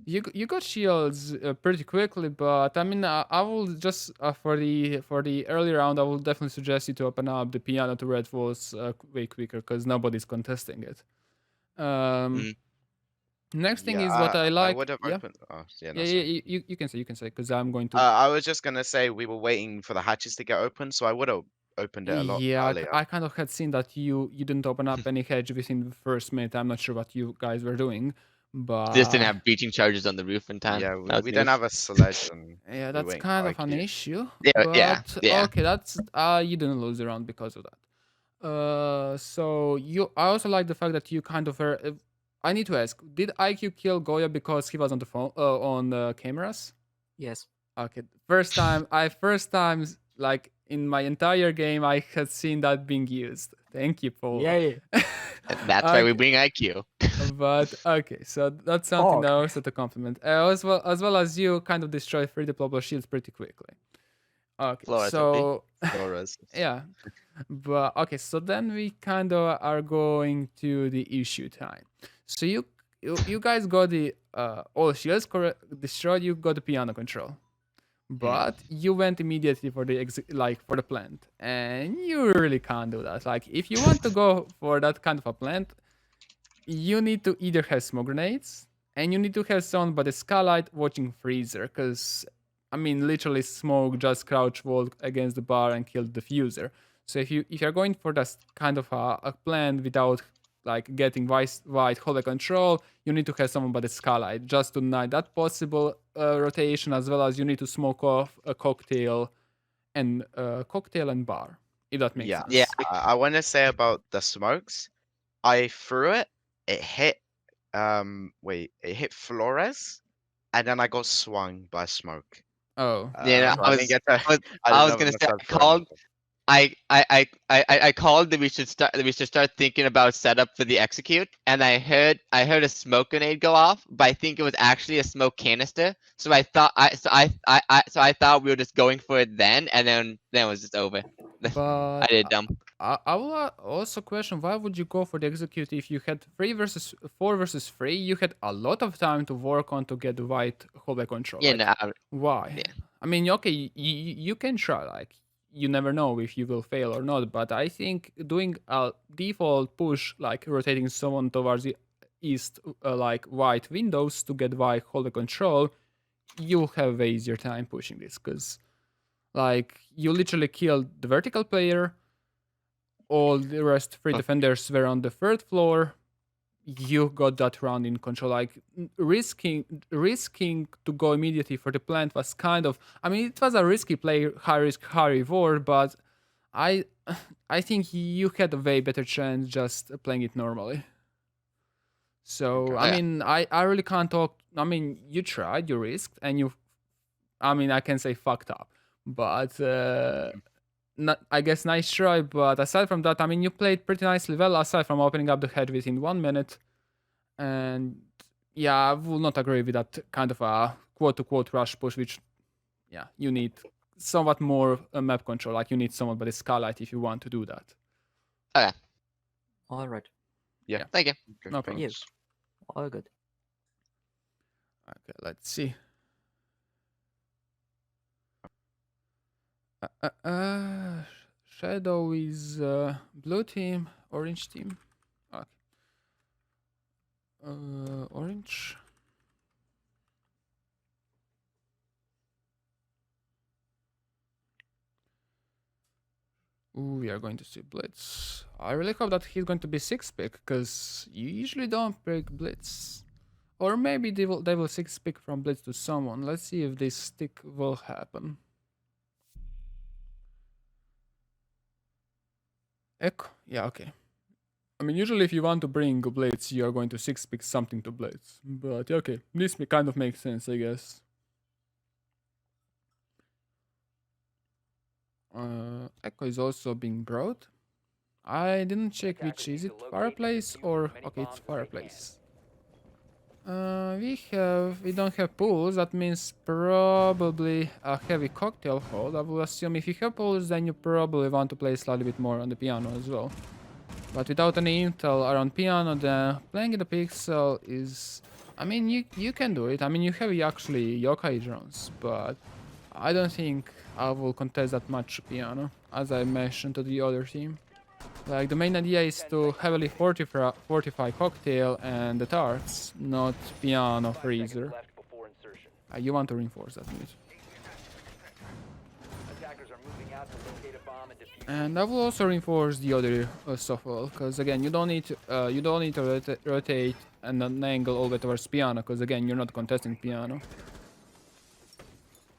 You got shields pretty quickly, but I mean, I will just for the early round, I will definitely suggest you to open up the piano to red walls way quicker because nobody's contesting it. Next thing is what I like. I would have yeah, opened. Oh, yeah, no, yeah, you can say because I'm going to. I was just gonna say we were waiting for the hatches to get open, so I would have opened it a lot earlier. I kind of had seen that you didn't open up any hedge within the first minute. I'm not sure what you guys were doing, but Just didn't have breaching charges on the roof in time. Yeah, That was we news. don't have a sledge. And yeah, we're that's waiting kind for of an IQ. issue. Yeah, yeah. Okay, that's you didn't lose the round because of that. So I also like the fact that you kind of were. I need to ask, did IQ kill Goya because he was on the phone on the cameras? Yes. Okay, first time like in my entire game I had seen that being used. Thank you, Paul. Yay. That's why we bring IQ. But okay, so that's something that I Okay. also to compliment. As well as you kind of destroy 3 deployable shields pretty quickly. Okay, Flores, so Flores. yeah, but okay, so then we kind of are going to the issue time. So you guys got the all shields destroyed. You got the piano control, but you went immediately for the for the plant, and you really can't do that. Like if you want to go for that kind of a plant, you need to either have smoke grenades, and you need to have someone by the skylight watching freezer, because I mean literally smoke just crouch walled against the bar and kill the diffuser. So if you're going for that kind of a plant without like getting white hole control, you need to have someone by the skylight just to deny that possible rotation, as well as you need to smoke off a cocktail and bar, if that makes sense. Yeah. I want to say about the smokes. I threw it. It hit. It hit Flores, and then I got swung by smoke. Oh. Yeah, so I was didn't get to- I was didn't gonna say start I throwing called. anything. I called that we should start thinking about setup for the execute, and I heard a smoke grenade go off, but I think it was actually a smoke canister. So I thought I thought we were just going for it then, and then it was just over. But I did dumb. I will also question, why would you go for the execute if you had 4 versus 3? You had a lot of time to work on to get the white hole control. Yeah, like, no, why? yeah. I mean, okay, you can try, like, you never know if you will fail or not, but I think doing a default push, like rotating someone towards the east, like white windows to get white hole control, you'll have way easier time pushing this, because like you literally killed the vertical player. All the rest three defenders were on the third floor. You got that round in control. Like risking to go immediately for the plant was kind of. I mean, it was a risky play, high risk, high reward, but I think you had a way better chance just playing it normally. So I mean, I really can't talk. I mean, you tried, you risked, and you. I mean, I can say fucked up, but. Not, I guess nice try, but aside from that, I mean, you played pretty nicely well, aside from opening up the head within 1 minute. And yeah, I will not agree with that kind of a quote-to-quote rush push, which, yeah, you need somewhat more map control. Like, you need someone by the skylight if you want to do that. Okay. All right. Yeah. Thank you. No problem. You. All good. Okay, let's see. Shadow is blue team, orange team. Okay. Orange. Ooh, we are going to see Blitz. I really hope that he's going to be 6-pick, because you usually don't pick Blitz. Or maybe they will 6-pick from Blitz to someone. Let's see if this stick will happen. Echo? Yeah, okay. I mean, usually if you want to bring Blitz, you are going to 6-pick something to Blitz. But yeah, okay, this kind of makes sense, I guess. Echo is also being brought. I didn't check which is it, fireplace or okay, it's fireplace. We don't have pools. That means probably a heavy cocktail hold. I will assume if you have pools, then you probably want to play slightly bit more on the piano as well. But without any intel around piano, then playing in the pixel is. I mean, you can do it. I mean, you have actually yokai drones, but I don't think I will contest that much piano, as I mentioned to the other team. Like, the main idea is to heavily fortify cocktail and the tarts, not piano freezer. You want to reinforce that mid. And I will also reinforce the other softwall, because again, you don't need to rotate and an angle all the way towards piano, because again, you're not contesting piano.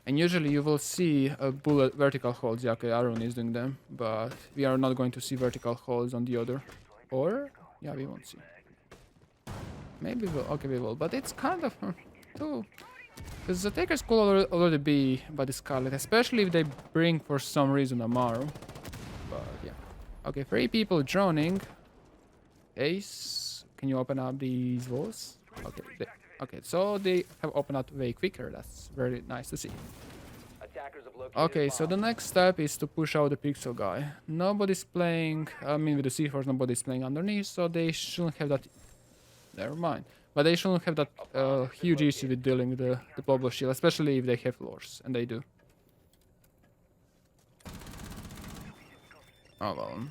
And usually you will see bullet vertical holds. Yeah, okay, Arun is doing them, but we are not going to see vertical holds on the other. Or yeah, we won't see. Maybe we'll. Okay, we will. But it's kind of too, because the takers could already be by the Scarlet, especially if they bring for some reason Amaru. But yeah, okay, 3 people droning. Ace, can you open up these walls? Okay. Okay, so they have opened up way quicker. That's very nice to see. Okay, so the next step is to push out the pixel guy. Nobody's playing, I mean with the C4, nobody's playing underneath, so they shouldn't have that. Never mind. But they shouldn't have that huge issue with dealing with the bubble shield, especially if they have floors, and they do. Oh well.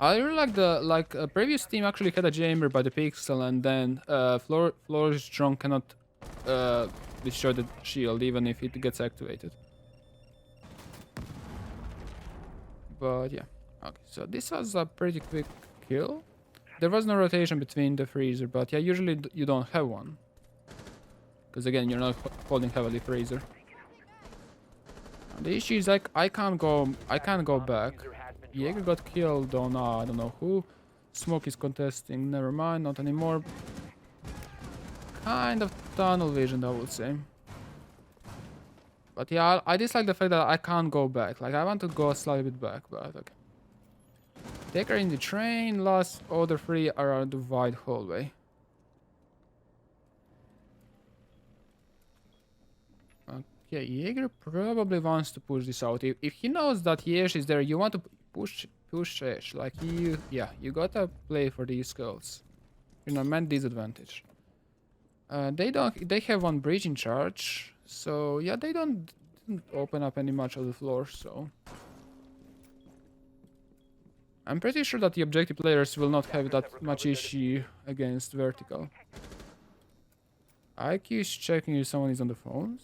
I really like the previous team actually had a chamber by the pixel, and then FLORES drone cannot destroy the shield even if it gets activated. But yeah, okay. So this was a pretty quick kill. There was no rotation between the freezer, but yeah, usually you don't have one, because again, you're not holding heavily freezer. And the issue is like I can't go back. Jaeger got killed on I don't know who. Smoke is contesting, never mind, not anymore. Kind of tunnel vision, I would say. But yeah, I dislike the fact that I can't go back. Like, I want to go slightly bit back, but okay. Taker in the train, last other 3 are on the wide hallway. Okay, Jaeger probably wants to push this out. If he knows that Yesh is there, you want to push Yesh. Like, you gotta play for these kills. You know, man disadvantage. They have one breach in charge, so yeah, they didn't open up any much of the floor, so. I'm pretty sure that the objective players will not have that much issue against vertical. IQ is checking if someone is on the phones.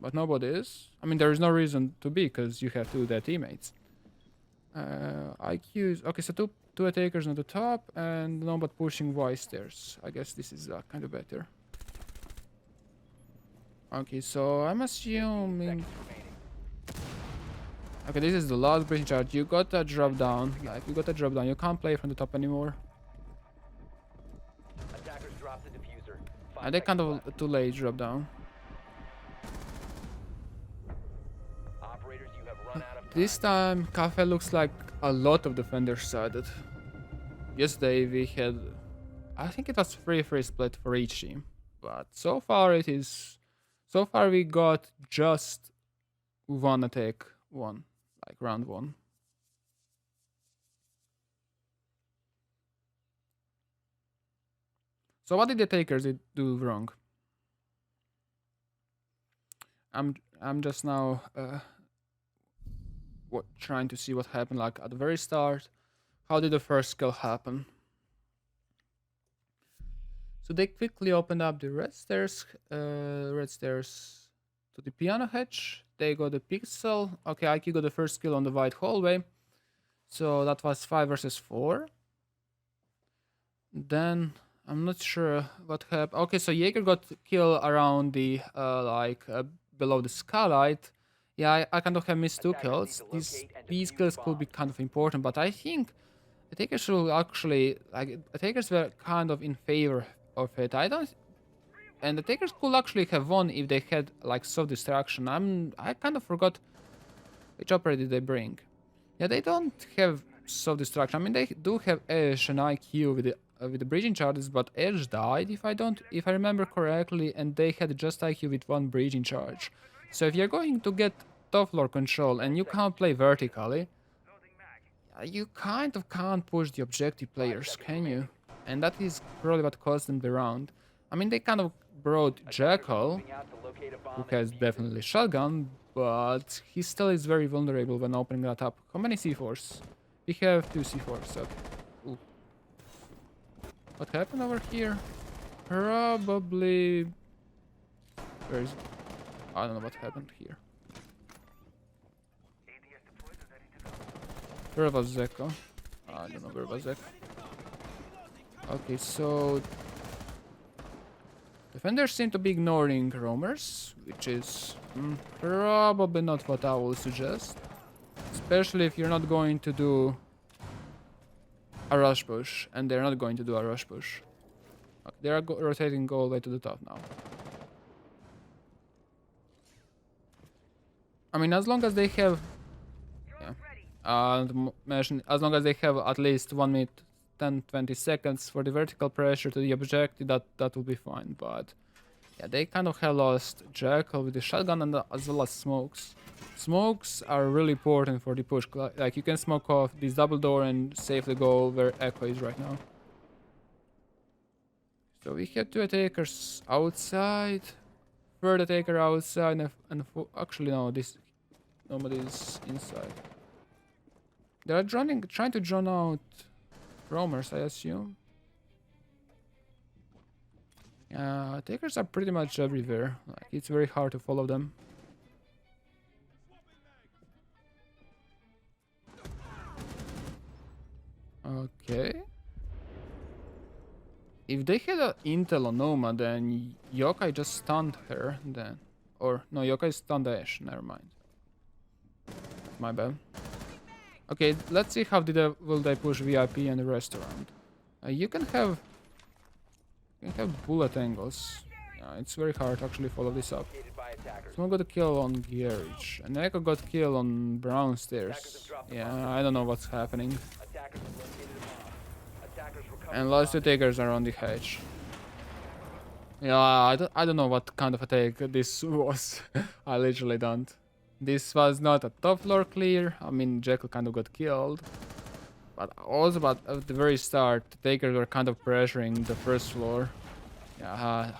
But nobody is. I mean, there is no reason to be, because you have two dead teammates. IQ is... Okay, so two attackers on the top, and nobody pushing Y stairs. I guess this is kind of better. Okay, so I'm assuming... Okay, this is the last breaching charge. You got a drop down. Like, you got a drop down. You can't play from the top anymore. Attackers dropped the diffuser. And they kind of too late drop down. Operators, you have run out of time. This time, Kafe looks like a lot of defenders sided. Yesterday we had... I think it was 3-3 split for each team. But so far it is... So far we got just one attack, one. Like round one. So what did the takers do wrong? I'm just now trying to see what happened like at the very start. How did the first kill happen? So they quickly opened up the red stairs to the piano hatch. They got a pixel. Okay, IQ got the first kill on the white hallway. So that was 5 versus 4. Then I'm not sure what happened. Okay, so Jaeger got kill around the below the skylight. Yeah, I kind of have missed 2 kills. These kills could be kind of important, but I think the takers should actually the takers were kind of in favor of it. And the takers could actually have won if they had like soft distraction. I kind of forgot which operator did they bring. Yeah, they don't have soft distraction. I mean, they do have Ash and IQ with the bridging charges, but Ash died if I remember correctly, and they had just IQ with 1 bridging charge. So if you're going to get top floor control and you can't play vertically, you kind of can't push the objective players, can you? And that is probably what cost them the round. I mean, they kind of brought Jackal, who has definitely shotgun, but he still is very vulnerable when opening that up. How many C4s? We have 2 C4s, so... Ooh. What happened over here? Probably... Where is... I don't know what happened here. Where was Zeko? I don't know where was Zeko. Okay, so... Defenders seem to be ignoring roamers, which is probably not what I will suggest. Especially if you're not going to do a rush push, and they're not going to do a rush push. Okay, they are rotating all the way to the top now. I mean, as long as they have... as long as they have at least 1 minute 10-20 seconds for the vertical pressure to the objective, that will be fine. But yeah, they kind of have lost Jackal with the shotgun and as well as smokes. Smokes are really important for the push. Like, you can smoke off this double door and save the goal where Echo is right now. So we have 2 attackers outside, 3rd attacker outside, and actually no, nobody is inside. They are trying to drown out roamers, I assume. Attackers are pretty much everywhere. Like, it's very hard to follow them. Okay. If they had an intel on Noma, then Yokai just stunned her, then... Or, no, Yokai stunned Ash, never mind. My bad. Okay, let's see how will they push VIP and the restaurant. You can have bullet angles. It's very hard to actually follow this up. Someone got a kill on Garage, and Echo got kill on Brown Stairs. Yeah, I don't know what's happening. And last 2 takers are on the hatch. Yeah, I don't know what kind of attack this was. I literally don't. This was not a top floor clear. I mean, Jekyll kind of got killed. But also at the very start, the takers were kind of pressuring the first floor. Yeah.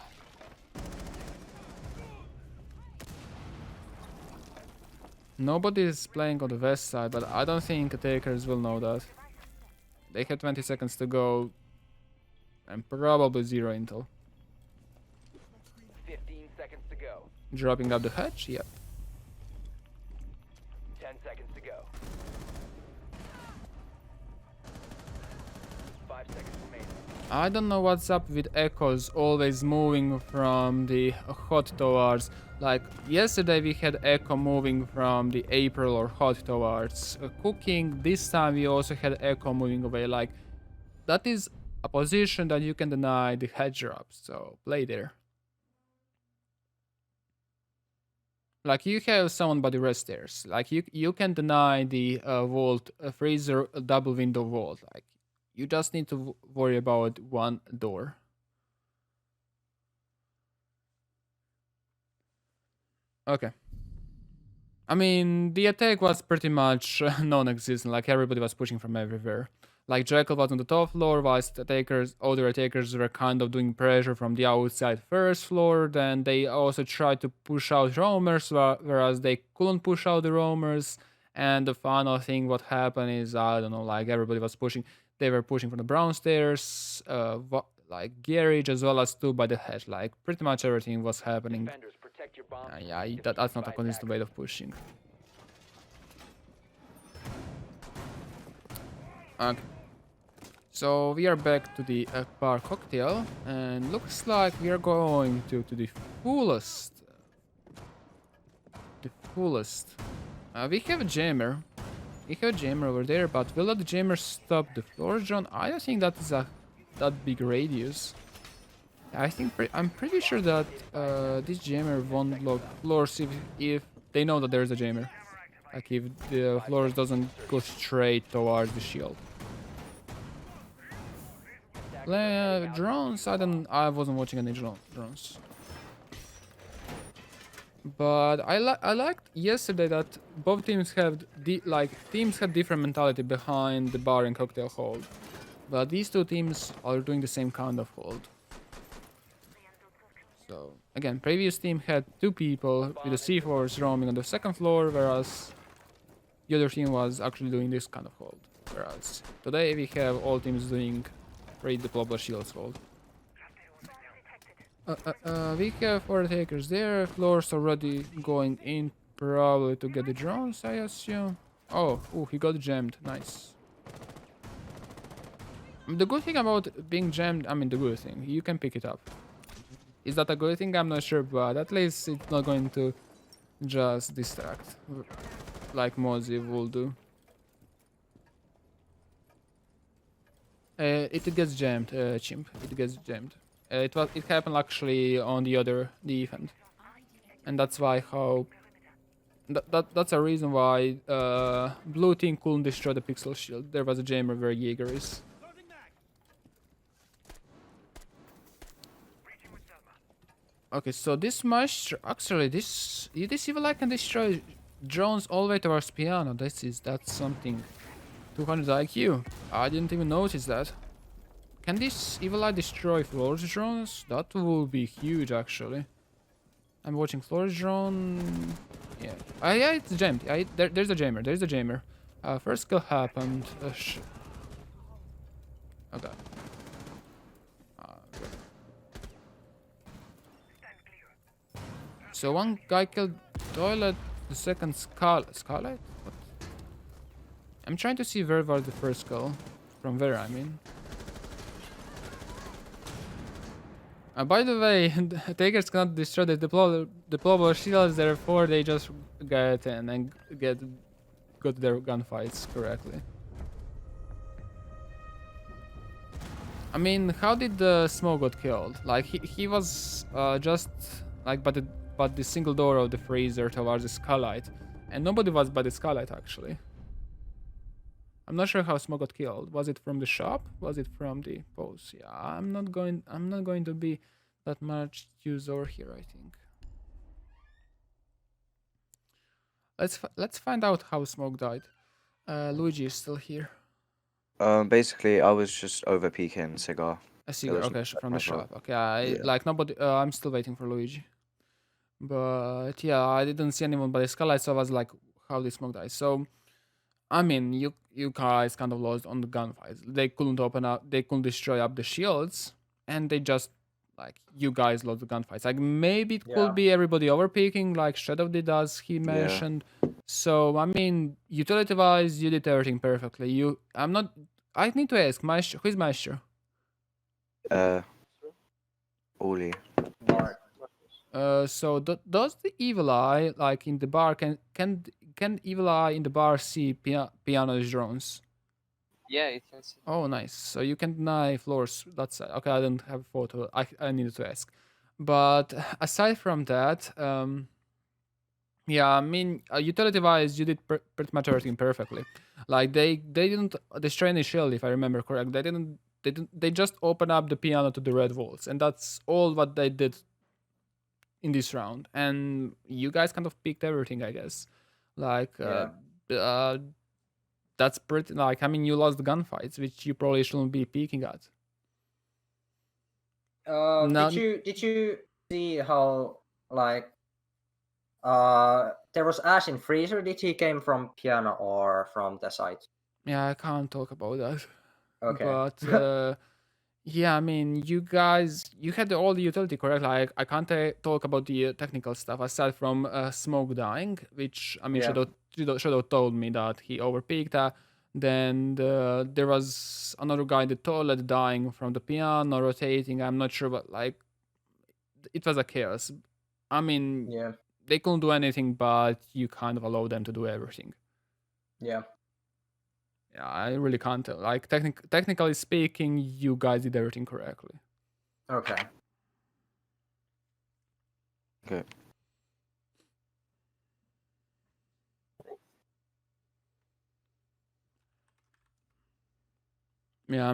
Nobody is playing on the west side, but I don't think the takers will know that. They have 20 seconds to go. And probably 0 intel. Dropping up the hatch. Yep. 10 seconds to go. 5 seconds remaining. I don't know what's up with echoes always moving from the hot towards. Like yesterday we had echo moving from the April or hot towards cooking. This time we also had echo moving away. Like that is a position that you can deny the head drop. So play there. Like you have someone by the rest stairs. Like you can deny the vault freezer double window vault. Like you just need to worry about one door. Okay. I mean, the attack was pretty much non-existent. Like everybody was pushing from everywhere. Like Jekyll was on the top floor, whilst other attackers were kind of doing pressure from the outside first floor. Then they also tried to push out roamers, whereas they couldn't push out the roamers. And the final thing what happened is, I don't know, like everybody was pushing. They were pushing from the brown stairs, like garage, as well as 2 by the hedge. Like pretty much everything was happening. Defenders, protect your bombs. Yeah, that's not a consistent way of pushing. Okay. So we are back to the bar cocktail, and looks like we are going to the fullest. The fullest. We have a jammer. We have a jammer over there, but will that jammer stop the floor drone? I don't think that is that big radius. I'm pretty sure that this jammer won't block floors if they know that there's a jammer. Like if the floors doesn't go straight towards the shield. Drones, I wasn't watching any drones. But I liked yesterday that both teams had teams had different mentality behind the bar and cocktail hold. But these two teams are doing the same kind of hold. So again, previous team had 2 people with the C4s roaming on the 2nd floor, whereas the other team was actually doing this kind of hold. Whereas today we have all teams doing raid the global shields hold. We have 4 attackers there. Floors already going in, probably to get the drones, I assume. Oh, he got jammed. Nice. The good thing about being jammed, I mean the good thing, you can pick it up. Is that a good thing? I'm not sure, but at least it's not going to just distract like Mozzie will do. It gets jammed, chimp. It gets jammed. It happened actually on the other defend, and that's why that's a reason why blue team couldn't destroy the pixel shield. There was a jammer where Jaeger is. Okay, so this much actually this evil eye can destroy drones all the way towards piano. That's something. 200 IQ. I didn't even notice that. Can this evil eye destroy floors drones? That will be huge actually. I'm watching floors drone. Yeah. Yeah, it's jammed. There's a jammer. There's a jammer. First kill happened. Okay. So one guy killed toilet, the second Scarlet? What? I'm trying to see where was the first kill. From where, I mean. By the way, attackers cannot destroy the deployable shields, therefore they just get in and got their gunfights correctly. I mean, how did the smoke got killed? Like he was just like by the single door of the freezer towards the skylight, and nobody was by the skylight actually. I'm not sure how smoke got killed. Was it from the shop? Was it from the post? Yeah, I'm not going to be that much use over here, I think. Let's find out how smoke died. Luigi is still here. Basically, I was just over peeking cigar. A cigar, okay, from the shop. Okay, like nobody. I'm still waiting for Luigi. But yeah, I didn't see anyone by the skylight, so I was like, how did smoke die? So, I mean, you guys kind of lost on the gunfights. They couldn't open up, they couldn't destroy up the shields, and they just like you guys lost the gunfights. Like maybe it Yeah. could be everybody overpeaking, like Shadow did, as he mentioned. So I mean, utility-wise, you did everything perfectly. I'm not. I need to ask, Maestro, who is Maestro? Oli. So does the evil eye, like in the bar, can evil eye in the bar see piano's drones? Yeah, you can see. Oh, nice. So you can deny floors. That's okay. I don't have a photo. I needed to ask. But aside from that, yeah, I mean, utility-wise, you did pretty much everything perfectly. Like they didn't destroy any shield, if I remember correct. They just opened up the piano to the red walls, and that's all what they did in this round. And you guys kind of picked everything, I guess. Like that's pretty, like, I mean, you lost the gunfights, which you probably shouldn't be peeking at. Did you see how, like, there was Ash in freezer? Did he came from piano or from the site? Yeah, I can't talk about that. Okay. But yeah, I mean, you guys, you had all the utility correct. Like, I can't talk about the technical stuff aside from smoke dying, which, I mean, Yeah. Shadow told me that he overpeaked. Then there was another guy in the toilet dying from the piano rotating. I'm not sure, but like, it was a chaos. I mean, Yeah. they couldn't do anything, but you kind of allow them to do everything. Yeah. Yeah, I really can't tell. Like, technically speaking, you guys did everything correctly. Okay. Okay. Yeah,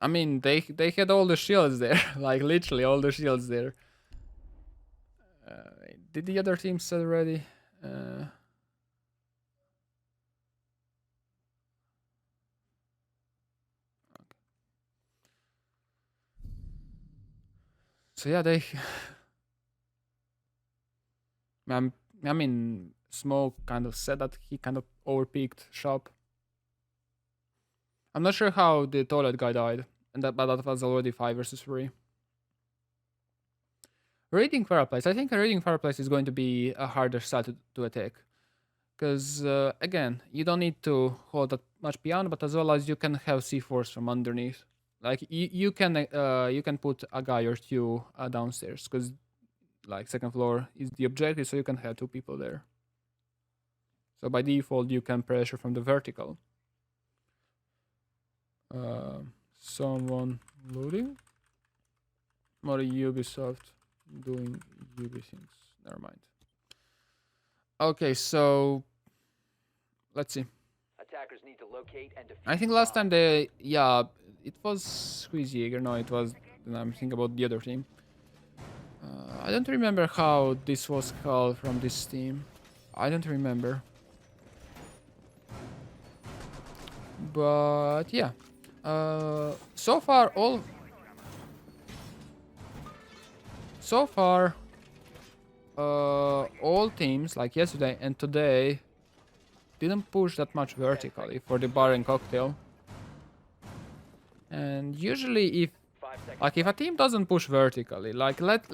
I mean, they had all the shields there, like literally all the shields there. Did the other team set ready? So yeah, they. I mean, Smoke kind of said that he kind of overpeaked shop. I'm not sure how the toilet guy died, but that was already 5 versus 3. Raiding fireplace. I think a raiding fireplace is going to be a harder side to attack. Because, again, you don't need to hold that much piano, but as well as you can have C4s from underneath. Like, you can put a guy or two downstairs, because, like, second floor is the objective, so you can have 2 people there. So by default, you can pressure from the vertical. Someone loading? Or Ubisoft doing Ubi things. Never mind. Okay, so let's see. Attackers need to locate and defuse I think last time it was Squeezy. No, it was. I'm thinking about the other team. I don't remember how this was called from this team. I don't remember. But yeah, so far all teams, like yesterday and today, didn't push that much vertically for the bar and cocktail. And usually if a team doesn't push vertically, like let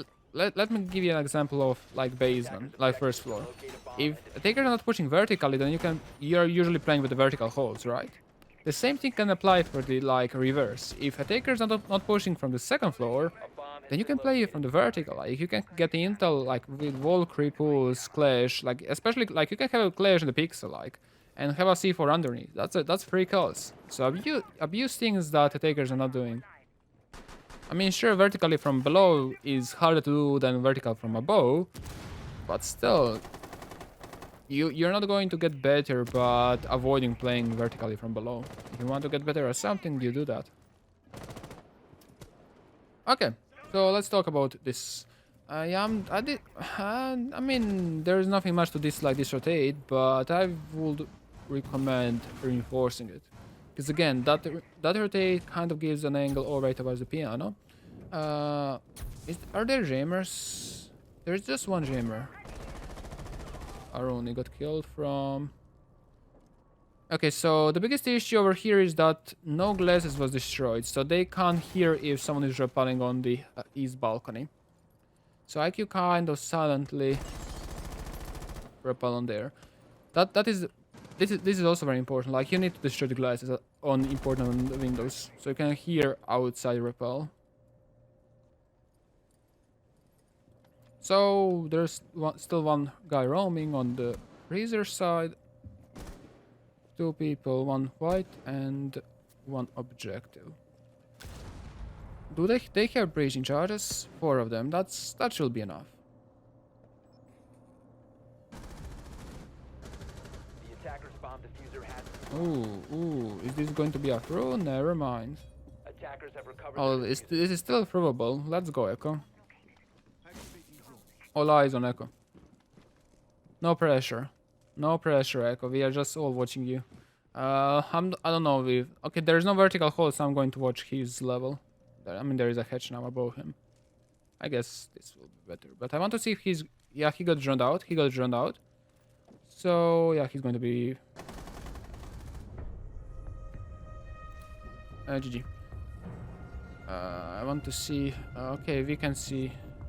me give you an example of like basement, like first floor. If attackers are not pushing vertically, then you're usually playing with the vertical holds, right? The same thing can apply for the like reverse. If attackers are not pushing from the second floor, then you can play from the vertical. Like you can get the intel like with wall creeples, clash, like especially like you can have a clash in the pixel like and have a C4 underneath. That's 3 kills. So abuse things that attackers are not doing. I mean, sure, vertically from below is harder to do than vertical from above, but still, you're not going to get better but avoiding playing vertically from below. If you want to get better at something, you do that. Okay, so let's talk about this. I mean, there's nothing much to dislike this rotate, but I would recommend reinforcing it. Because again, that rotate kind of gives an angle all right towards the piano. Are there jammers? There's just one jammer. Aroni got killed from... Okay, so let's talk about this. I think last time I think last time they, it was Squeezy. No, it was Squeezy. I don't remember how this was called from this team. I don't remember. But I would recommend reinforcing it. Because again, that rotate kind of gives an angle all right towards the piano. Okay, so the biggest issue over here is that no glasses was destroyed, so they can't hear if someone is rappelling on the east balcony. So IQ kind of silently rappel on there. This is also very important. Like, you need to destroy the glasses on important windows, so you can hear outside rappel. So there's still one guy roaming on the freezer side. 2 people, 1 white and 1 objective. Do they have breaching charges? 4 of them. That should be enough. The attacker's bomb diffuser has. Ooh, is this going to be a throw? Never mind. Attackers have recovered. Oh, this is still throwable. Let's go, Echo. All eyes on Echo. No pressure. No pressure, Echo. We are just all watching you. I don't know. Okay, there's no vertical hole, so I'm going to watch his level. I mean, there is a hatch now above him. I guess this will be better. But I want to see if he's... Yeah, he got drowned out. He got drowned out. So, yeah, he's going to be... GG. I want to see... okay, we can see...